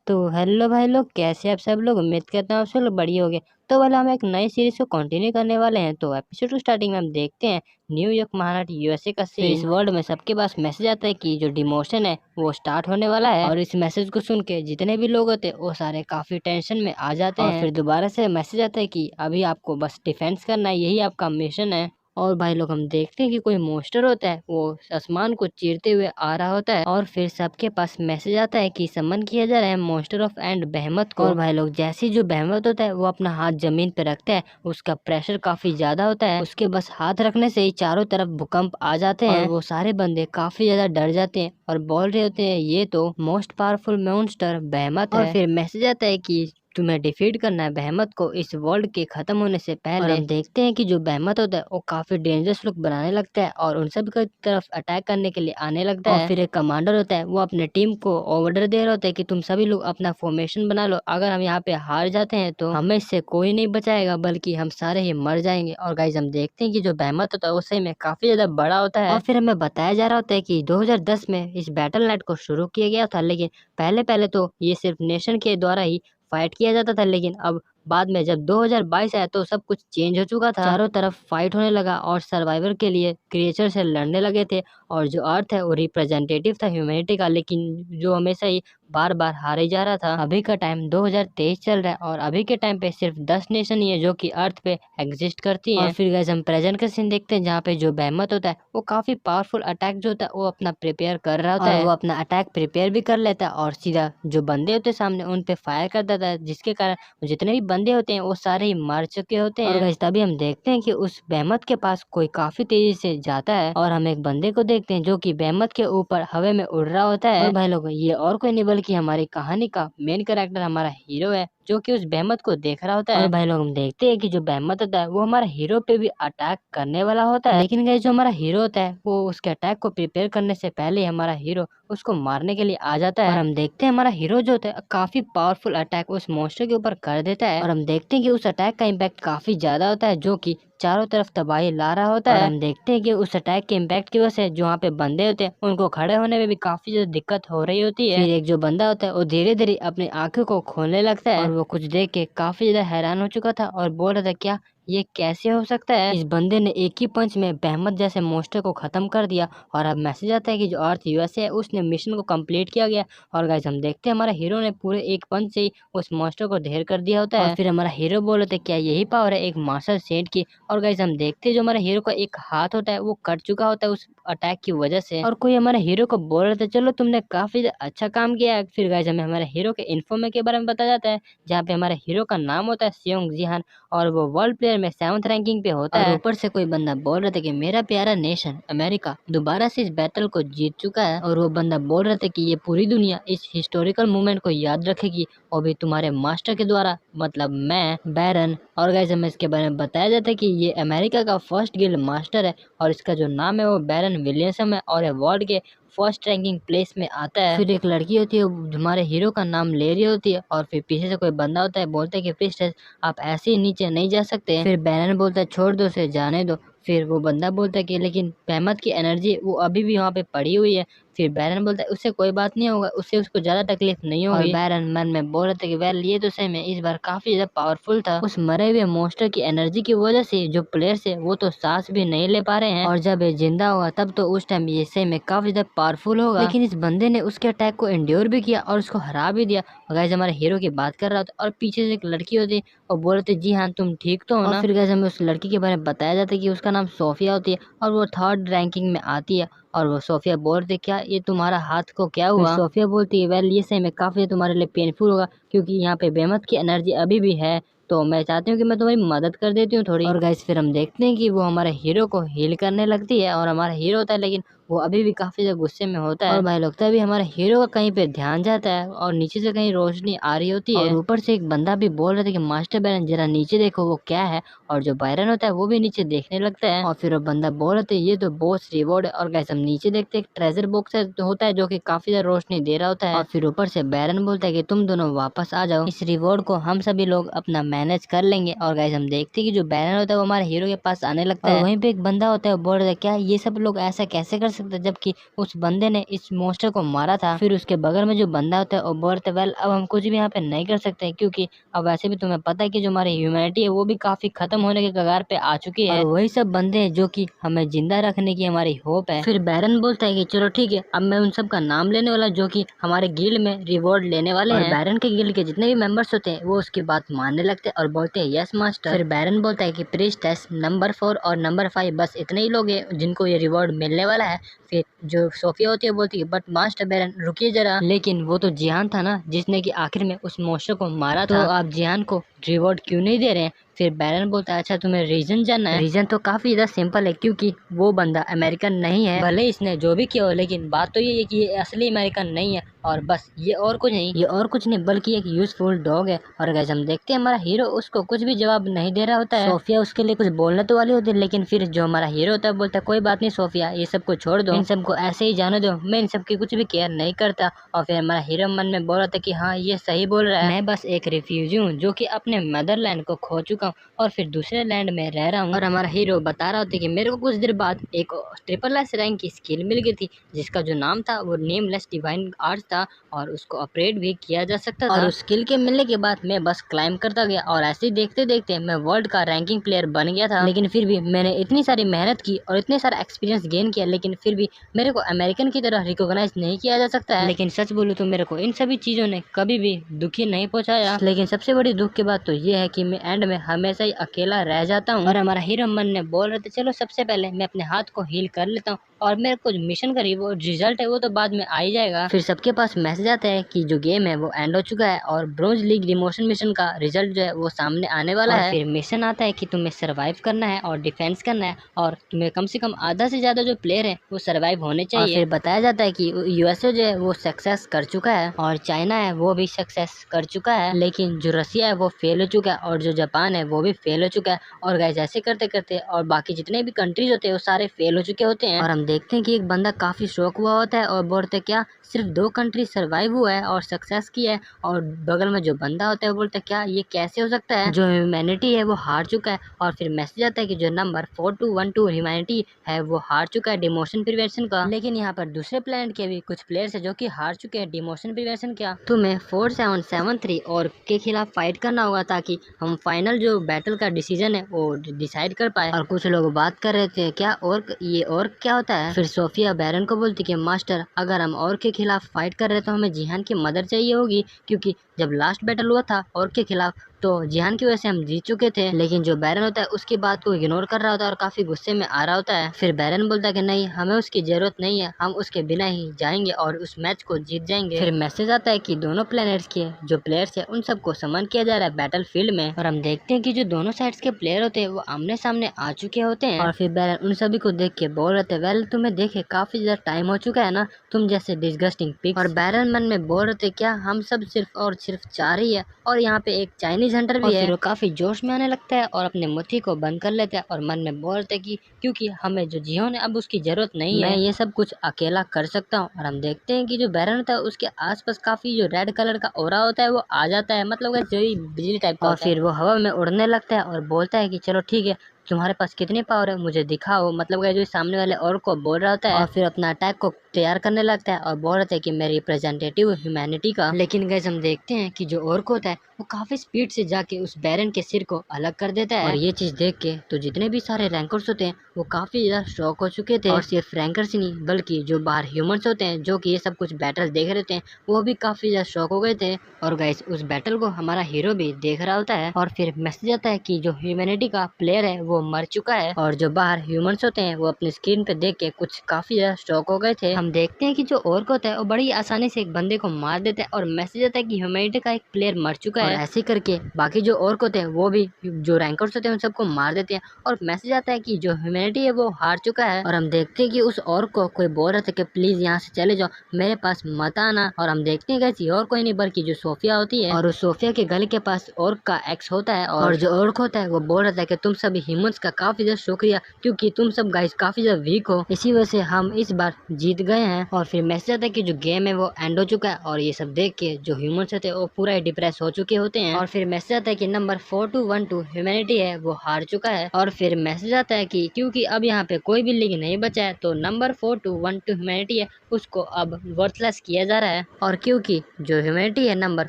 तो हेलो भाई लोग, कैसे आप सब लोग? उम्मीद करता हूँ आप सब लोग बढ़िया होंगे। तो वाला हम एक नई सीरीज को कंटिन्यू करने वाले हैं। तो एपिसोड को स्टार्टिंग में हम देखते हैं न्यूयॉर्क महाराष्ट्र यूएसए का सीन। इस वर्ल्ड में सबके पास मैसेज आता है कि जो डिमोशन है वो स्टार्ट होने वाला है। और इस मैसेज को सुन के जितने भी लोग होते हैं वो सारे काफी टेंशन में आ जाते हैं। और फिर दोबारा से मैसेज आता है कि अभी आपको बस डिफेंस करना है, यही आपका मिशन है। और भाई लोग हम देखते हैं कि कोई मोस्टर होता है, वो आसमान को चीरते हुए आ रहा होता है। और फिर सबके पास मैसेज आता है कि समन किया जा रहा है मोस्टर ऑफ एंड बहमत को। और भाई लोग जैसे ही जो बहमत होता है वो अपना हाथ जमीन पे रखता है, उसका प्रेशर काफी ज्यादा होता है। उसके बस हाथ रखने से ही चारों तरफ भूकंप आ जाते हैं। और वो सारे बंदे काफी ज्यादा डर जाते हैं और बोल रहे होते हैं ये तो मोस्ट पावरफुल मॉन्स्टर बहमत है। और फिर मैसेज आता है कि तुम्हें डिफीट करना है बहमत को इस वर्ल्ड के खत्म होने से पहले। और हम देखते हैं कि जो बहमत होता है वो काफी डेंजरस लुक बनाने लगता है और उन सब की तरफ अटैक करने के लिए आने लगता है। और फिर एक कमांडर होता है, वो अपने टीम को ऑर्डर दे रहा होता है कि तुम सभी लोग अपना फॉर्मेशन बना लो, अगर हम यहाँ पे हार जाते हैं तो हमें इससे कोई नहीं बचाएगा बल्कि हम सारे ही मर जाएंगे। और गाइस हम देखते हैं कि जो बहमत होता है वो सही में काफी ज्यादा बड़ा होता है। और फिर हमें बताया जा रहा होता है कि 2010 में इस बैटल नेट को शुरू किया गया था, लेकिन पहले पहले तो ये सिर्फ नेशन के द्वारा ही फाइट किया जाता था। लेकिन अब बाद में जब 2022 आया तो सब कुछ चेंज हो चुका था। चारों तरफ फाइट होने लगा और सर्वाइवर के लिए क्रिएचर से लड़ने लगे थे। और जो अर्थ है वो रिप्रेजेंटेटिव था ह्यूमैनिटी का, लेकिन जो हमेशा ही बार बार हारे जा रहा था। अभी का टाइम 2023 चल रहा है और अभी के टाइम पे सिर्फ 10 नेशन ही है जो कि अर्थ पे एग्जिस्ट करती हैं। और फिर गाइस हम प्रेजेंट का सीन देखते हैं जहाँ पे जो बेहमत होता है वो काफी पावरफुल अटैक जो होता है वो अपना प्रिपेयर कर रहा होता है। वो अपना अटैक प्रिपेयर भी कर लेता है और सीधा जो बंदे होते हैं सामने उन पे फायर कर देता है, जिसके कारण जितने भी बंदे होते हैं वो सारे ही मर चुके होते हैं। और गाइस तभी हम देखते हैं कि उस बेहमत के पास कोई काफी तेजी से जाता है और हम एक बंदे को देखते हैं जो कि बेहमत के ऊपर हवा में उड़ रहा होता है। और भाई लोग ये और कोई नहीं बल्कि हमारी कहानी का मेन कैरेक्टर हमारा हीरो है, जो कि उस बेहमत को देख रहा होता है। और भाई लोग हम देखते हैं कि जो बेहमत होता है वो हमारा हीरो पे भी अटैक करने वाला होता है। लेकिन गाइस जो हमारा हीरो होता है वो उसके अटैक को प्रिपेयर करने से पहले हमारा हीरो उसको मारने के लिए आ जाता है। और हम देखते हैं हमारा हीरो जो होता है काफी पावरफुल अटैक उस मॉन्स्टर के ऊपर कर देता है। और हम देखते हैं कि उस अटैक का इम्पैक्ट काफी ज्यादा होता है जो कि चारों तरफ तबाही ला रहा होता है। और हम देखते हैं कि उस अटैक के इम्पैक्ट की वजह से जो वहाँ पे बंदे होते हैं उनको खड़े होने में भी काफी ज्यादा दिक्कत हो रही होती है। फिर एक जो बंदा होता है वो धीरे धीरे अपनी आंखों को खोलने लगता है और वो कुछ देख के काफी ज्यादा हैरान हो चुका था और बोल रहा था क्या ये कैसे हो सकता है। इस बंदे ने एक ही पंच में बहमत जैसे मोस्टर को खत्म कर दिया। और अब मैसेज आता है कि जो अर्थ यूएसए है उसने मिशन को कंप्लीट किया गया। और गाइस हम देखते हैं हमारा हीरो ने पूरे एक पंच से ही उस मोस्टर को ढेर कर दिया होता है। और फिर हमारा हीरो बोल रहे थे क्या यही पावर है एक मास्टर सेंट की। और गाइस हम देखते हैं जो हमारे हीरो का एक हाथ होता है वो कट चुका होता है उस अटैक की वजह से। और कोई हमारे हीरो को बोल रहे थे चलो तुमने काफी अच्छा काम किया है। फिर गाइस हमें हमारे हीरो के इन्फो के बारे में बताया जाता है, जहाँ पे हमारे हीरो का नाम होता है सियोंग जिहान और वो वर्ल्ड प्लेयर में 7th रैंकिंग पे होता है। ऊपर से कोई बंदा बोल रहा था कि मेरा प्यारा नेशन अमेरिका दोबारा से इस बैटल को जीत चुका है। और वो बंदा बोल रहा था कि ये पूरी दुनिया इस हिस्टोरिकल मोमेंट को याद रखेगी और भी तुम्हारे मास्टर के द्वारा, मतलब मैं बैरन। और गाइस हमें इसके बारे में बताया जाता है कि ये अमेरिका का फर्स्ट गिल्ड मास्टर है और इसका जो नाम है वो बैरन विलियमसन है और ये वर्ल्ड के फर्स्ट रैंकिंग प्लेस में आता है। फिर एक लड़की होती है वो हमारे हीरो का नाम ले रही होती है और फिर पीछे से कोई बंदा होता है, बोलता है कि प्रिंसेस आप ऐसे ही नीचे नहीं जा सकते। फिर बैरन बोलता है छोड़ दो उसे जाने दो। फिर वो बंदा बोलता है कि लेकिन बहमत की एनर्जी वो अभी भी वहाँ पे पड़ी हुई है। फिर बैरन बोलता है उससे कोई बात नहीं होगा, उससे उसको ज्यादा तकलीफ नहीं होगी। और बैरन मन में बोल रहा था कि वेल ये तो सही में इस बार काफी ज्यादा पावरफुल था। उस मरे हुए मॉन्स्टर की एनर्जी की वजह से जो प्लेयर्स है वो तो सांस भी नहीं ले पा रहे हैं और जब ये जिंदा होगा तब तो उस टाइम ये सही में काफी ज्यादा पावरफुल होगा। लेकिन इस बंदे ने उसके अटैक को एंड्योर भी किया और उसको हरा भी दिया। गाइस हमारे हीरो की बात कर रहा था और पीछे से एक लड़की होती और बोल रहे थे जी हाँ तुम ठीक तो हो ना। और फिर गाइस हमें उस लड़की के बारे में बताया जाता है कि उसका नाम सोफिया होती है और वो 3rd रैंकिंग में आती है। और वो सोफिया बोल रही थी क्या ये तुम्हारा हाथ को क्या हुआ। सोफिया बोलती है वेल ये सही में काफी तुम्हारे लिए पेनफुल होगा क्योंकि यहाँ पे बेहमत की एनर्जी अभी भी है, तो मैं चाहती हूँ कि मैं तुम्हारी मदद कर देती हूँ थोड़ी। और गाइस फिर हम देखते हैं कि वो हमारे हीरो को हील करने लगती है और हमारा हीरो होता है लेकिन वो अभी भी काफी ज्यादा गुस्से में होता है। और भाई लोग तभी हमारे हीरो का कहीं पे ध्यान जाता है और नीचे से कहीं रोशनी आ रही होती है और ऊपर से एक बंदा भी बोल रहा था कि मास्टर बैरन जरा नीचे देखो वो क्या है। और जो बैरन होता है वो भी नीचे देखने लगता है और फिर वो बंदा बोल रहा था ये तो बॉस रिवॉर्ड है। और गाइस हम नीचे देखते हैं एक ट्रेजर बॉक्स होता है जो कि काफी ज्यादा रोशनी दे रहा होता है। और फिर ऊपर से बैरन बोलता है कि तुम दोनों वापस आ जाओ, इस रिवॉर्ड को हम सभी लोग अपना मैनेज कर लेंगे। और गाइस हम देखते हैं कि जो बैरन होता है वो हमारे हीरो के पास आने लगता है। वहीं पे एक बंदा होता है वो बोल रहा है क्या ये सब लोग ऐसा कैसे कर सकता, जबकि उस बंदे ने इस मॉन्स्टर को मारा था। फिर उसके बगल में जो बंदा होता है वो बोलता है वेल अब हम कुछ भी यहाँ पे नहीं कर सकते, क्योंकि अब वैसे भी तुम्हें पता है कि जो हमारी ह्यूमैनिटी है वो भी काफी खत्म होने के कगार पे आ चुकी है, और वही सब बंदे हैं जो कि हमें जिंदा रखने की हमारी होप है। फिर बैरन बोलता है कि चलो ठीक है, अब मैं उन सब का नाम लेने वाला जो कि हमारे गिल्ड में रिवॉर्ड लेने वाले हैं। बैरन के गिल्ड के जितने भी मेंबर्स होते हैं वो उसकी बात मानने लगते हैं और बोलते हैं यस मास्टर। फिर बैरन बोलता है कि प्रीस्टेस नंबर 4 और नंबर 5 बस इतने ही लोग हैं जिनको ये रिवॉर्ड मिलने वाला है। फिर जो सोफिया होती है बोलती है बट मास्टर बैरन रुकिए जरा, लेकिन वो तो जिहान था ना जिसने कि आखिर में उस मॉन्स्टर को मारा था, तो आप जिहान को रिवॉर्ड क्यों नहीं दे रहे हैं? फिर बैरन बोलता है अच्छा तुम्हें रीजन जानना है? रीजन तो काफी ज्यादा सिंपल है, क्योंकि वो बंदा अमेरिकन नहीं है, भले इसने जो भी किया हो, लेकिन बात तो ये है कि ये असली अमेरिकन नहीं है और बस ये और कुछ नहीं, ये और कुछ नहीं बल्कि एक यूजफुल डॉग है। और गाइस हम देखते हैं हमारा हीरो उसको कुछ भी जवाब नहीं दे रहा होता है। सोफिया उसके लिए कुछ बोलने तो वाली होती है, लेकिन फिर जो हमारा हीरो होता है बोलता है कोई बात नहीं सोफिया, ये सब को छोड़ दो, इन सबको ऐसे ही जाने दो, मैं इन सब की कुछ भी केयर नहीं करता। और फिर हमारा हीरो मन में बोल रहा था कि हाँ ये सही बोल रहा है, मैं बस एक रिफ्यूजी हूँ जो कि अपने मदरलैंड को खो चुका हूँ और फिर दूसरे लैंड में रह रहा हूँ। और हमारा हीरो बता रहा होता कि मेरे को कुछ देर बाद एक SSS रैंक की स्किल मिल गई थी जिसका जो नाम था वो नेमलेस डिवाइन आर्ट्स था और उसको अपग्रेड भी किया जा सकता था। और उस स्किल के मिलने के बाद मैं बस क्लाइम करता गया और ऐसे ही देखते देखते मैं वर्ल्ड का रैंकिंग प्लेयर बन गया था। लेकिन फिर भी मैंने इतनी सारी मेहनत की और इतने सारा एक्सपीरियंस गेन किया, लेकिन फिर भी मेरे को अमेरिकन की तरह रिकॉग्नाइज नहीं किया जा सकता है। लेकिन सच बोलूं तो मेरे को इन सभी चीजों ने कभी भी दुखी नहीं पहुंचाया। लेकिन सबसे बड़ी दुख की बात तो ये है कि मैं एंड में हमेशा ही अकेला रह जाता हूँ। और हमारा हीरो मन ने बोल रहे थे चलो सबसे पहले मैं अपने हाथ को हील कर लेता हूँ और मेरे को मिशन का वो रिजल्ट है वो तो बाद में आ ही जाएगा। फिर सबके पास मैसेज आता है कि जो गेम है वो एंड हो चुका है और ब्रोंज लीग डिमोशन मिशन का रिजल्ट जो है वो सामने आने वाला है। फिर मिशन आता है कि तुम्हें सर्वाइव करना है और डिफेंस करना है और तुम्हें कम से कम आधा से ज्यादा जो प्लेयर है वो सर्वाइव होने चाहिए। और फिर बताया जाता है कि यूएसए जो है वो सक्सेस कर चुका है और चाइना है वो भी सक्सेस कर चुका है, लेकिन जो रसिया है वो फेल हो चुका है और जो जापान है वो भी फेल हो चुका है। और गाइस ऐसे करते करते और बाकी जितने भी कंट्रीज होते हैं वो सारे फेल हो चुके होते हैं। और हम देखते हैं कि एक बंदा काफी शौक हुआ होता है और बोलते क्या सिर्फ 2 कंट्री सर्वाइव हुआ है और सक्सेस की है, और बगल में जो बंदा होता है वो बोलता है क्या ये कैसे हो सकता है, जो ह्यूमैनिटी है वो हार चुका है। और फिर मैसेज आता है कि जो नंबर 4212 ह्यूमैनिटी है वो हार चुका है डिमोशन प्रिवेंशन का। लेकिन यहाँ पर दूसरे प्लेनेट के भी कुछ प्लेयर्स है जो कि हार चुके हैं डिमोशन प्रिवेंशन का। तुम्हें 4773 और के खिलाफ फाइट करना होगा ताकि हम फाइनल जो बैटल का डिसीजन है वो डिसाइड कर पाए। और कुछ लोग बात कर रहे थे क्या और ये और क्या होता है। फिर सोफिया बैरन को बोलती कि मास्टर अगर हम और के खिलाफ फाइट कर रहे तो हमें जिहान की मदद चाहिए होगी, क्योंकि जब लास्ट बैटल हुआ था और के खिलाफ तो जिहान की वजह से हम जीत चुके थे। लेकिन जो बैरन होता है उसकी बात को इग्नोर कर रहा होता है और काफी गुस्से में आ रहा होता है। फिर बैरन बोलता है कि नहीं हमें उसकी जरूरत नहीं है, हम उसके बिना ही जाएंगे और उस मैच को जीत जाएंगे। फिर मैसेज आता है कि दोनों प्लेनेट्स के जो प्लेयर्स है उन सबको समन किया जा रहा है बैटल फील्ड में। और हम देखते हैं कि जो दोनों साइड्स के प्लेयर होते हैं वो आमने सामने आ चुके होते हैं। और फिर बैरन उन सभी को देख के बोल रहे थे वेल तुम्हें देखे काफी ज्यादा टाइम हो चुका है ना, तुम जैसे डिस्गस्टिंग पिग्स। और बैरन मन में बोल रहे थे क्या हम सब सिर्फ और सिर्फ 4 ही है और यहाँ पे एक चाइनीज हंटर भी है। काफी जोश में आने लगता है और अपने मुट्ठी को बंद कर लेता है और मन में बोल रहे थे कि क्योंकि हमें जो जियोन है अब उसकी जरूरत नहीं है, मैं ये सब कुछ अकेला कर सकता हूँ। और हम देखते हैं कि जो बैरन होता है उसके आसपास काफी जो रेड कलर का ओरा होता है वो आ जाता है, मतलब जो बिजली टाइप का। और फिर वो हवा में उड़ने लगता है और बोलता है कि चलो ठीक है तुम्हारे पास कितनी पावर है मुझे दिखाओ, मतलब जो सामने वाले और को बोल रहा होता है। और फिर अपना अटैक को तैयार करने लगता है और बोल रहा है कि मैं रिप्रेजेंटेटिव ह्यूमैनिटी का। लेकिन गाइस हम देखते हैं कि जो ऑर्क होता है वो काफी स्पीड से जाके उस बैरन के सिर को अलग कर देता है। और ये चीज देख के तो जितने भी सारे रैंकर्स होते हैं वो काफी ज्यादा शॉक हो चुके थे। और सिर्फ रैंकर्स ही नहीं बल्कि जो बाहर ह्यूमंस होते हैं जो कि ये सब कुछ बैटल देख रहे थे वो भी काफी ज्यादा शॉक हो गए थे। और गाइस उस बैटल को हमारा हीरो भी देख रहा होता है। और फिर मैसेज आता है कि जो ह्यूमैनिटी का प्लेयर है वो मर चुका है और जो बाहर ह्यूमंस होते हैं वो अपनी स्क्रीन पे देख के कुछ काफी ज्यादा शॉक हो गए थे। हम देखते हैं कि जो ऑर्क होता है वो बड़ी आसानी से एक बंदे को मार देता है और मैसेज आता है कि ह्यूमैनिटी का एक प्लेयर मर चुका है। और ऐसे करके बाकी जो ऑर्क होते हैं वो भी जो रैंकर्स होते हैं उन सबको मार देते हैं और मैसेज आता है कि जो ह्यूमैनिटी है वो हार चुका है। और हम देखते हैं कि उस ऑर्क को कोई बोल रहा था कि प्लीज यहाँ से चले जाओ, मेरे पास मत आना। और हम देखते हैं कैसी और कोई नहीं बल्कि जो सोफिया होती है और उस सोफिया के गले के पास ऑर्क का एक्स होता है और जो ऑर्क होता है वो बोल रहा था कि तुम सभी हिम्मत ह्यूमंस का काफी ज्यादा शुक्रिया, क्योंकि तुम सब गाइस काफी ज्यादा वीक हो, इसी वजह से हम इस बार जीत गए हैं। और फिर मैसेज आता है कि जो गेम है वो एंड हो चुका है, और ये सब देख के जो ह्यूमंस होते हैं वो पूरा डिप्रेस हो चुके होते हैं। और फिर मैसेज आता है कि नंबर 4212 ह्यूमैनिटी है वो हार चुका है। और फिर मैसेज आता है कि क्योंकि अब यहाँ पे कोई भी लीग नहीं बचा है, तो नंबर 4212 ह्यूमैनिटी है उसको अब वर्थलेस किया जा रहा है। और क्योंकि जो ह्यूमैनिटी है नंबर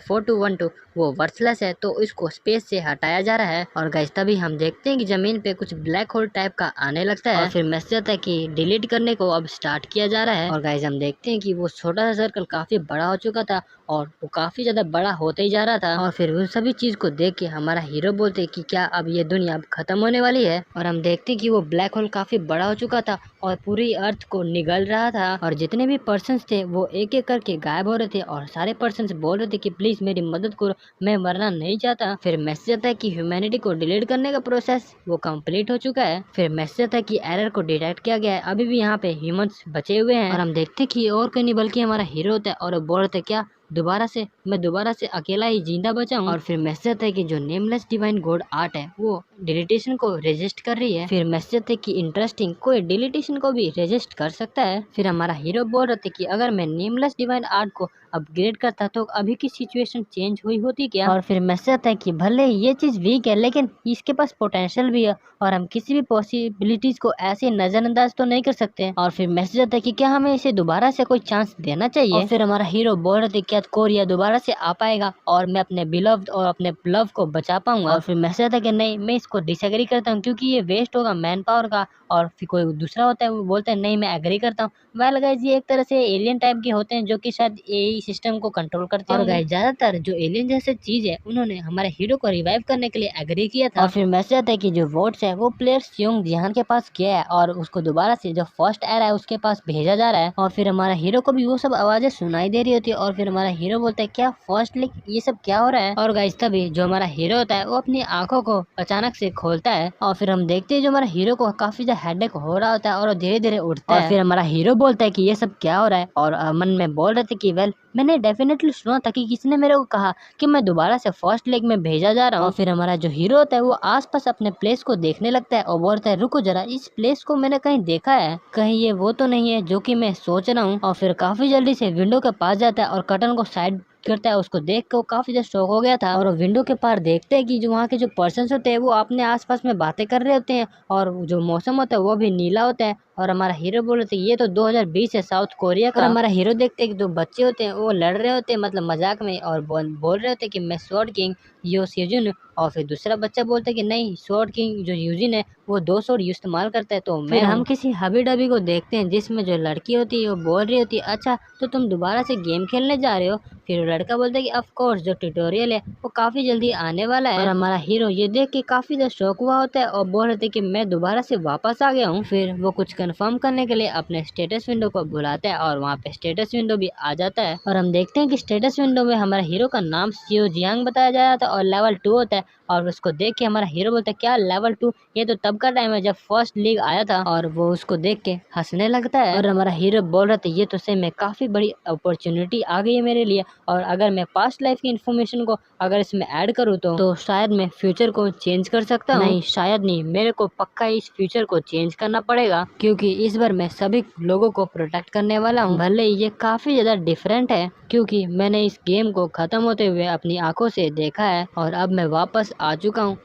4212 वो वर्थलेस है, तो इसको स्पेस से हटाया जा रहा है। और गाइस तभी हम देखते हैं कि जमीन पे कुछ ब्लैक होल टाइप का आने लगता है। और फिर मैसेज आता है कि डिलीट करने को अब स्टार्ट किया जा रहा है। और गाइस हम देखते हैं कि वो छोटा सा सर्कल काफी बड़ा हो चुका था, और वो काफी ज्यादा बड़ा होते ही जा रहा था। और फिर उन सभी चीज को देख के हमारा हीरो बोलते कि क्या अब ये दुनिया अब खत्म होने वाली है। और हम देखते हैं कि वो ब्लैक होल काफी बड़ा हो चुका था और पूरी अर्थ को निगल रहा था, और जितने भी पर्सन्स थे वो एक एक करके गायब हो रहे थे, और सारे पर्सन्स बोल रहे थे कि प्लीज मेरी मदद करो, मैं मरना नहीं चाहता। फिर मैसेज आता है कि ह्यूमैनिटी को डिलीट करने का प्रोसेस वो कंप्लीट हो चुका है। फिर मैसेज आता है कि एरर को डिटेक्ट किया गया है, अभी भी यहाँ पे ह्यूमंस बचे हुए हैं। और हम देखते हैं कि और कोई नहीं बल्कि हमारा हीरो होता है, और वो बोल रहे थे क्या मैं दोबारा से अकेला ही जिंदा बचा हूँ। और फिर मैसेज आता है कि जो नेमलेस डिवाइन गॉड आर्ट है वो डिलीटेशन को रेजिस्ट कर रही है। फिर मैसेज आता है कि इंटरेस्टिंग, कोई डिलीटेशन को भी रेजिस्ट कर सकता है। फिर हमारा हीरो बोल रहे थे कि अगर मैं नेमलेस डिवाइन आर्ट को अपग्रेड करता तो अभी की सिचुएशन चेंज हुई होती क्या। और फिर मैसेज आता है कि भले ये चीज वीक है लेकिन इसके पास पोटेंशियल भी है, और हम किसी भी पॉसिबिलिटीज को ऐसे नजरअंदाज तो नहीं कर सकते। और फिर मैसेज आता है कि क्या हमें इसे दोबारा से कोई चांस देना चाहिए। और फिर हमारा हीरो बोल रहे थे क्या कोरिया दोबारा से आ पाएगा और मैं अपने बिलव्ड और अपने लव को बचा पाऊंगा। और फिर मैसेज आता है कि नहीं, मैं इसको डिसएग्री करता हूँ, क्योंकि ये वेस्ट होगा मैन पावर का। और फिर कोई दूसरा होता है वो बोलता है नहीं मैं एग्री करता हूँ। वेल गाइस ये एक तरह से एलियन टाइप के होते हैं जो कि शायद एआई सिस्टम को कंट्रोल करते हैं। और गाइस ज्यादातर जो एलियन जैसे चीज है उन्होंने हमारे हीरो को रिवाइव करने के लिए एग्री किया था। और फिर मैसेज आता है कि जो वोट्स है वो प्लेयर्स योंग जिहान के पास गया है, और उसको दोबारा से जो फर्स्ट एयर है उसके पास भेजा जा रहा है। और फिर हमारा हीरो को भी वो सब आवाजें सुनाई दे रही होती है, और फिर हमारा हीरो बोलता है क्या फर्स्ट लीग ये सब क्या हो रहा है। और गाइस तभी जो हमारा हीरो होता है वो अपनी आंखों को अचानक से खोलता है, और फिर हम देखते हैं जो हमारा हीरो को काफी ज्यादा हेडेक हो रहा होता है और वो धीरे धीरे उठता है। और फिर हमारा हीरो बोलता है कि ये सब क्या हो रहा है, और मन में बोल रहे थे कि वेल मैंने डेफिनेटली सुना था कि किसी ने मेरे को कहा कि मैं दोबारा से फर्स्ट लेग में भेजा जा रहा हूँ। और फिर हमारा जो हीरो होता है वो आसपास अपने प्लेस को देखने लगता है और बोलता है रुको जरा, इस प्लेस को मैंने कहीं देखा है, कहीं ये वो तो नहीं है जो कि मैं सोच रहा हूँ। और फिर काफी जल्दी से विंडो के पास जाता है और कर्टन को साइड करता है, उसको देख के वो काफी ज्यादा शॉक हो गया था। और वो विंडो के पार देखते हैं कि जो वहाँ के जो पर्सन होते हैं वो अपने आसपास में बातें कर रहे होते हैं, और जो मौसम होता है वो भी नीला होता है। और हमारा हीरो बोल रहे थे ये तो 2020 है साउथ कोरिया का। और हमारा हीरो देखते हैं कि दो बच्चे होते हैं वो लड़ रहे होते हैं मतलब मजाक में, और बोल रहे होते हैं कि मैं स्वॉर्ड किंग यो सीजन। और फिर दूसरा बच्चा बोलता है कि नहीं, स्वॉर्ड किंग जो यूजिन है वो 2 स्वॉर्ड इस्तेमाल करता है, तो फिर हम किसी हबी डबी को देखते हैं जिसमें जो लड़की होती है वो बोल रही होती है अच्छा तो तुम दोबारा से गेम खेलने जा रहे हो। फिर लड़का बोलता है कि ऑफ कोर्स जो ट्यूटोरियल है वो काफी जल्दी आने वाला है। और हमारा हीरो ये देख के काफी ज्यादा शौक हुआ होता है और बोल रहे थे कि मैं दोबारा से वापस आ गया हूँ। फिर वो कुछ कंफर्म करने के लिए अपने स्टेटस विंडो को बुलाता है और वहाँ पे स्टेटस विंडो भी आ जाता है, और हम देखते हैं कि स्टेटस विंडो में हमारे हीरो का नाम सियो जियांग बताया जा रहा था और लेवल 2 होता है। और उसको देख के हमारा हीरो बोलता है क्या लेवल 2, ये तो तब का टाइम है जब फर्स्ट लीग आया था। और वो उसको देख के हंसने लगता है, और हमारा हीरो बोल रहा था ये तो सही में काफी बड़ी अपॉर्चुनिटी आ गई है मेरे लिए, और अगर मैं पास्ट लाइफ की इन्फॉर्मेशन को अगर इसमें ऐड करूँ तो शायद मैं फ्यूचर को चेंज कर सकता हूँ। नहीं शायद नहीं, मेरे को पक्का इस फ्यूचर को चेंज करना पड़ेगा, क्योंकि इस बार मैं सभी लोगों को प्रोटेक्ट करने वाला हूँ। भले ये काफी ज्यादा डिफरेंट है क्योंकि मैंने इस गेम को खत्म होते हुए अपनी आंखों से देखा है और अब मैं वापस आ चुका हूँ।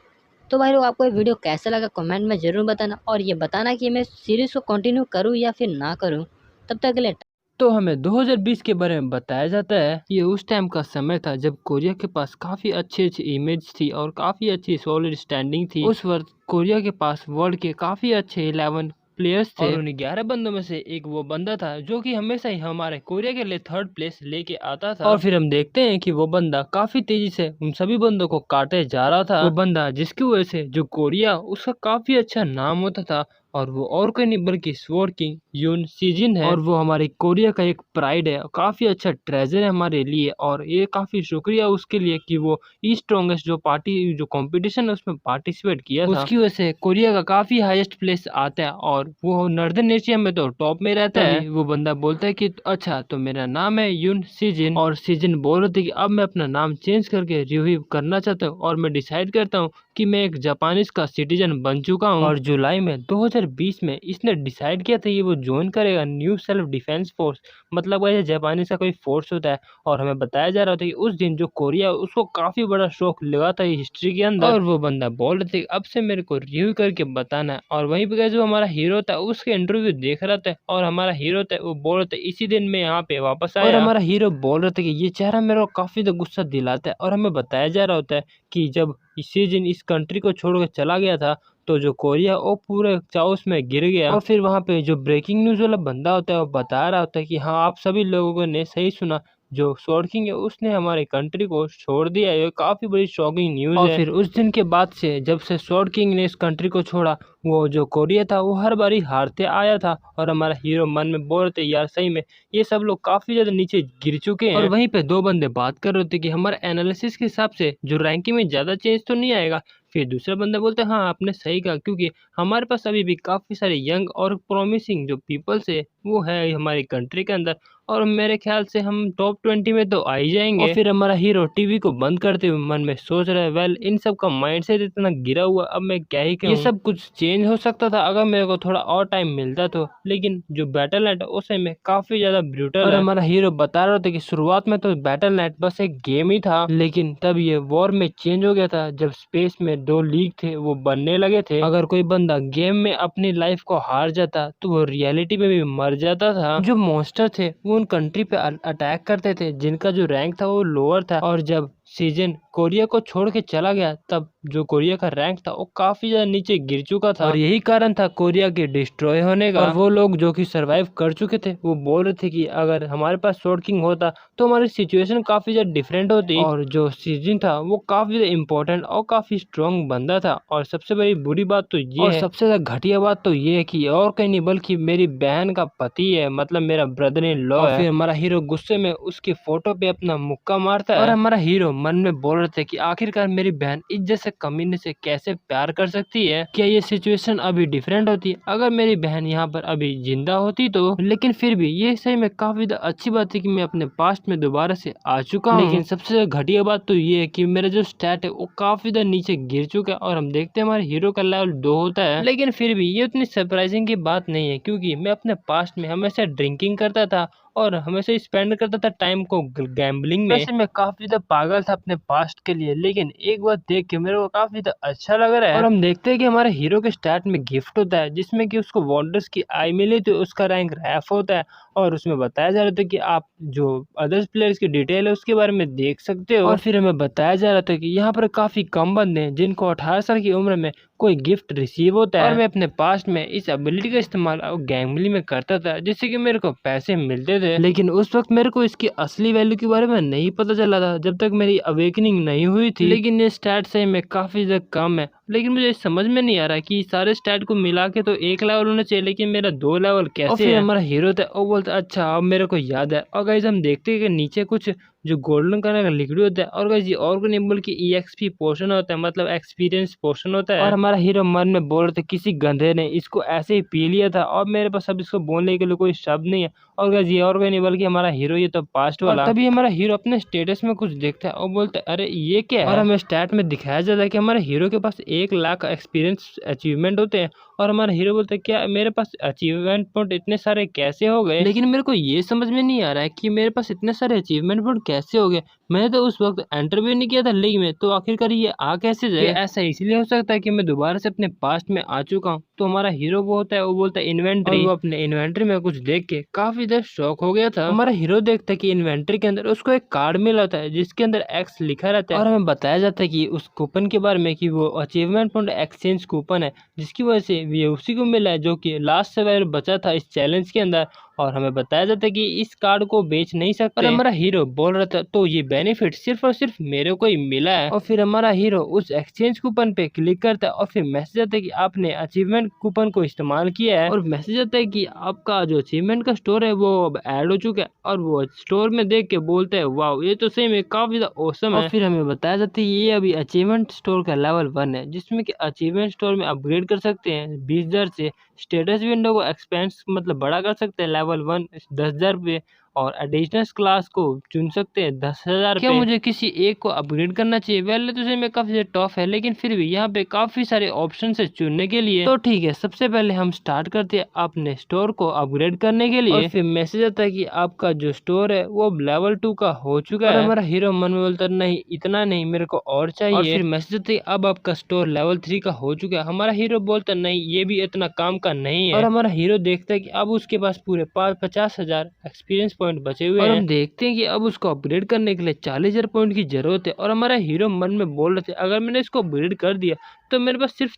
तो भाई लोग आपको ये वीडियो कैसा लगा कमेंट में जरूर बताना, और ये बताना कि मैं सीरीज को कंटिन्यू करूँ या फिर ना करूँ। तब तक के लिए तो हमें 2020 के बारे में बताया जाता है। ये उस टाइम का समय था जब कोरिया के पास काफ़ी अच्छी अच्छी इमेज थी और काफ़ी अच्छी सॉलिड स्टैंडिंग थी। उस वक्त कोरिया के पास वर्ल्ड के काफ़ी अच्छे 11 प्लेयर्स थे, और उन 11 बंदों में से एक वो बंदा था जो कि हमेशा ही हमारे कोरिया के लिए 3rd प्लेस लेके आता था। और फिर हम देखते हैं कि वो बंदा काफ़ी तेजी से उन सभी बंदों को काटे जा रहा था। वो बंदा जिसकी वजह से जो कोरिया उसका काफ़ी अच्छा नाम होता था, और वो और कोई नहीं बल्कि स्वॉर्ड किंग यून सीजिन है, और वो हमारी कोरिया का एक प्राइड है, काफी अच्छा ट्रेजर है हमारे लिए। और ये काफी शुक्रिया उसके लिए कि वो ई स्ट्रॉन्गेस्ट जो कंपटीशन है उसमें पार्टिसिपेट किया था, उसकी वजह से कोरिया का काफी हाईएस्ट प्लेस आता है और वो नॉर्दर्न एशिया में तो टॉप में रहता है। वो बंदा बोलता है कि अच्छा तो मेरा नाम है यून सीजिन, और सीजिन बोल रहे थे कि अब मैं अपना नाम चेंज करके रिव्यू करना चाहता हूँ और मैं डिसाइड करता हूँ कि मैं एक जापानीज का सिटीजन बन चुका हूँ। और जुलाई में 2020 में इसने डिसाइड किया था कि वो ज्वाइन करेगा न्यू सेल्फ डिफेंस फोर्स, मतलब वैसे जापानीज का कोई फोर्स होता है। और हमें बताया जा रहा था कि उस दिन जो कोरिया उसको काफी बड़ा शौक लगा था हिस्ट्री के अंदर, और वो बंदा बोल रहे थे अब से मेरे को रिव्यू करके बताना है। और वहीं पे जो हमारा हीरो था उसके इंटरव्यू देख रहा था, और हमारा हीरो था वो बोल रहे थे इसी दिन में यहाँ पे वापस आया। और हमारा हीरो बोल रहे थे कि ये चेहरा मेरे को काफी गुस्सा दिलाता है। और हमें बताया जा रहा होता है कि जब इसी दिन इस कंट्री को छोड़कर चला गया था तो जो कोरिया वो पूरे चाउस में गिर गया। और फिर वहाँ पे जो ब्रेकिंग न्यूज वाला बंदा होता है वो बता रहा होता है कि हाँ आप सभी लोगों ने सही सुना, जो स्वॉर्ड किंग है उसने हमारी कंट्री को छोड़ दिया है। ये काफी बड़ी शॉकिंग न्यूज है। और फिर उस दिन के बाद से जब से स्वॉर्ड किंग ने इस कंट्री को छोड़ा, वो जो कोरिया था वो हर बारी हारते आया था। और हमारा हीरो मन में बोल रहे थे यार सही में ये सब लोग काफी ज्यादा नीचे गिर चुके हैं। और वहीं पे दो बंदे बात कर रहे थे कि हमारे एनालिसिस के हिसाब से जो रैंकिंग में ज्यादा चेंज तो नहीं आएगा। फिर दूसरा बंदा बोलते हैं हाँ आपने सही कहा, क्योंकि हमारे पास अभी भी काफी सारे यंग और प्रॉमिसिंग जो पीपल्स है वो है हमारी कंट्री के अंदर, और मेरे ख्याल से हम टॉप 20 में तो आ ही जाएंगे। और फिर हमारा हीरो टीवी को बंद करते हुए मन में सोच रहा है वेल इन सब का माइंडसेट इतना गिरा हुआ, अब मैं क्या ही कहूँ। ये सब कुछ चेंज हो सकता था अगर मेरे को थोड़ा और टाइम मिलता तो, लेकिन जो बैटल नेट है उसे में काफी ज्यादा ब्रूटल है। और हमारा हीरो बता रहा था कि शुरुआत में तो बैटल नेट बस एक गेम ही था, लेकिन तब ये वॉर में चेंज हो गया था जब स्पेस में दो लीग थे वो बनने लगे थे। अगर कोई बंदा गेम में अपनी लाइफ को हार जाता तो वो रियलिटी में भी मर जाता था। जो मॉन्स्टर थे वो उन कंट्री पे अटैक करते थे जिनका जो रैंक था वो लोअर था। और जब सीजन कोरिया को छोड़ के चला गया तब जो कोरिया का रैंक था वो काफी ज्यादा नीचे गिर चुका था, और यही कारण था कोरिया के डिस्ट्रॉय होने का। और वो लोग जो कि सरवाइव कर चुके थे वो बोल रहे थे कि अगर हमारे पास स्वॉर्ड किंग होता तो हमारी सिचुएशन काफी ज्यादा डिफरेंट होती। और जो सीजन था वो काफी ज्यादा इम्पोर्टेंट और काफी स्ट्रॉन्ग बंदा था। और सबसे बड़ी बुरी बात तो ये है, सबसे ज्यादा घटिया बात तो ये है कि और कहीं नहीं बल्कि मेरी बहन का पति है, मतलब मेरा ब्रदर इन लॉ है। फिर हमारा हीरो गुस्से में उसकी फोटो पे अपना मुक्का मारता है, और हमारा हीरो मन में बोल रहे थे कि आखिरकार मेरी बहन इज्जत से कमीने से कैसे प्यार कर सकती है, क्या ये सिचुएशन अभी डिफरेंट होती अगर मेरी बहन यहाँ पर अभी जिंदा होती तो। लेकिन फिर भी ये सही में काफी अच्छी बात है कि मैं अपने पास्ट में दोबारा से आ चुका हूँ। लेकिन सबसे घटिया बात तो ये है कि मेरा जो स्टैट है वो काफी ज्यादा नीचे गिर चुका है, और हम देखते हैं हमारे हीरो का लेवल 2 होता है। लेकिन फिर भी ये उतनी सरप्राइजिंग की बात नहीं है, क्योंकि मैं अपने पास्ट में हमेशा ड्रिंकिंग करता था और हमेशा स्पेंड करता था टाइम को गैम्बलिंग में। वैसे मैं काफी ज्यादा पागल था अपने पास्ट के लिए, लेकिन एक बात देख के मेरे को काफी ज्यादा अच्छा लग रहा है। और हम देखते हैं कि हमारे हीरो के स्टार्ट में गिफ्ट होता है जिसमें कि उसको वॉन्डर्स की आई मिली तो उसका रैंक रैफ होता है, और उसमें बताया जा रहा था कि आप जो अदर्स प्लेयर्स की डिटेल है उसके बारे में देख सकते हो। और फिर हमें बताया जा रहा था कि यहाँ पर काफी कम बंदे हैं जिनको 18 साल की उम्र में कोई गिफ्ट रिसीव होता है। और मैं अपने पास्ट में इस एबिलिटी का इस्तेमाल गैम्बलिंग में करता था जिससे कि मेरे को पैसे मिलते थे, लेकिन उस वक्त मेरे को इसकी असली वैल्यू के बारे में नहीं पता चला था जब तक मेरी अवेकनिंग नहीं हुई थी। लेकिन ये स्टैट सही में काफी ज्यादा कम है, लेकिन मुझे समझ में नहीं आ रहा कि सारे स्टैट को मिला के तो 1 लेवल होना चाहिए, लेकिन मेरा 2 लेवल कैसे और फिर है? हमारा हीरो था वो बोलता अच्छा अब मेरे को याद है। और गाइस हम देखते हैं कि नीचे कुछ जो गोल्डन कलर का लिक्विड होता है, और गाइस ये और को नहीं बल्कि EXP पोर्शन होता है, मतलब एक्सपीरियंस पोर्शन होता है। और हमारा हीरो मन में बोल रहे थे किसी गंधे ने इसको ऐसे ही पी लिया था और मेरे पास अब इसको बोलने के लिए कोई शब्द नहीं है। और गाइस ये और कोई नहीं बल्कि हमारा हीरो, ये तो पास्ट वाला। तभी हमारा हीरो अपने स्टेटस में कुछ देखता है और बोलता है अरे ये क्या है। और हमें स्टैट में दिखाया जाता है कि हमारे हीरो के पास 1 लाख एक्सपीरियंस अचीवमेंट होते हैं, और हमारा हीरो बोलता है क्या मेरे पास अचीवमेंट पॉइंट इतने सारे कैसे हो गए। लेकिन मेरे को ये समझ में नहीं आ रहा है कि मेरे पास इतने सारे अचीवमेंट पॉइंट कैसे हो गए, मैंने तो उस वक्त एंटर भी नहीं किया था लीग में, तो आखिरकार ये आ कैसे जाए। ऐसा इसलिए हो सकता है कि मैं दोबारा से अपने पास्ट में आ चुका हूँ। तो हमारा हीरो वो होता है वो बोलता है इन्वेंट्री, और वो अपने इन्वेंट्री में कुछ देख के काफी देर शॉक हो गया था। हमारा हीरो देखता है कि इन्वेंट्री के अंदर उसको एक कार्ड मिला होता है जिसके अंदर X लिखा रहता है, और हमें बताया जाता है कि उस कूपन के बारे में कि वो अचीवमेंट पॉइंट एक्सचेंज कूपन है, जिसकी वजह से ये उसी को मिला है जो कि लास्ट सर्वाइवर बचा था इस चैलेंज के अंदर। और हमें बताया जाता है कि इस कार्ड को बेच नहीं सकते। और हमारा हीरो बोल रहा था तो ये बेनिफिट सिर्फ और सिर्फ मेरे को ही मिला है। और फिर हमारा हीरो उस एक्सचेंज कूपन पे क्लिक करता है और फिर मैसेज आता है कि आपने अचीवमेंट कूपन को इस्तेमाल किया है, और मैसेज आता है कि आपका जो अचीवमेंट का स्टोर है वो अब ऐड हो चुका है। और वो स्टोर में देख के बोलते हैं वाह ये तो सही में काफी ज्यादा औसम है। और फिर हमें बताया जाता है ये अभी अचीवमेंट स्टोर का लेवल 1 है, जिसमें कि अचीवमेंट स्टोर में अपग्रेड कर सकते हैं 20,000 से। स्टेटस विंडो को एक्सपेंस मतलब बड़ा कर सकते हैं लेवल 1 10,000 पे, और एडिशनल क्लास को चुन सकते हैं 10,000 क्या मुझे किसी एक को अपग्रेड करना चाहिए? वैसे तो सही में काफी टफ है, लेकिन फिर भी यहाँ पे काफी सारे ऑप्शन है चुनने के लिए। तो ठीक है, सबसे पहले हम स्टार्ट करते हैं अपने स्टोर को अपग्रेड करने के लिए। और फिर मैसेज आता है कि आपका जो स्टोर है वो लेवल 2 का हो चुका है। और हमारा हीरो मन में बोलता नहीं इतना नहीं, मेरे को और चाहिए। और फिर मैसेज आता है अब आपका स्टोर लेवल 3 का हो चुका है। हमारा हीरो बोलता नहीं ये भी इतना काम का नहीं है। और हमारा हीरो देखता है कि अब उसके पास पूरे 50,000 एक्सपीरियंस पॉइंट बचे हुए हैं। और हम देखते हैं कि अब उसको अपग्रेड करने के लिए 40,000 पॉइंट की जरूरत है। और हमारा हीरो मन में बोल रहे थे अगर मैंने इसको अपग्रेड कर दिया तो मेरे पास सिर्फ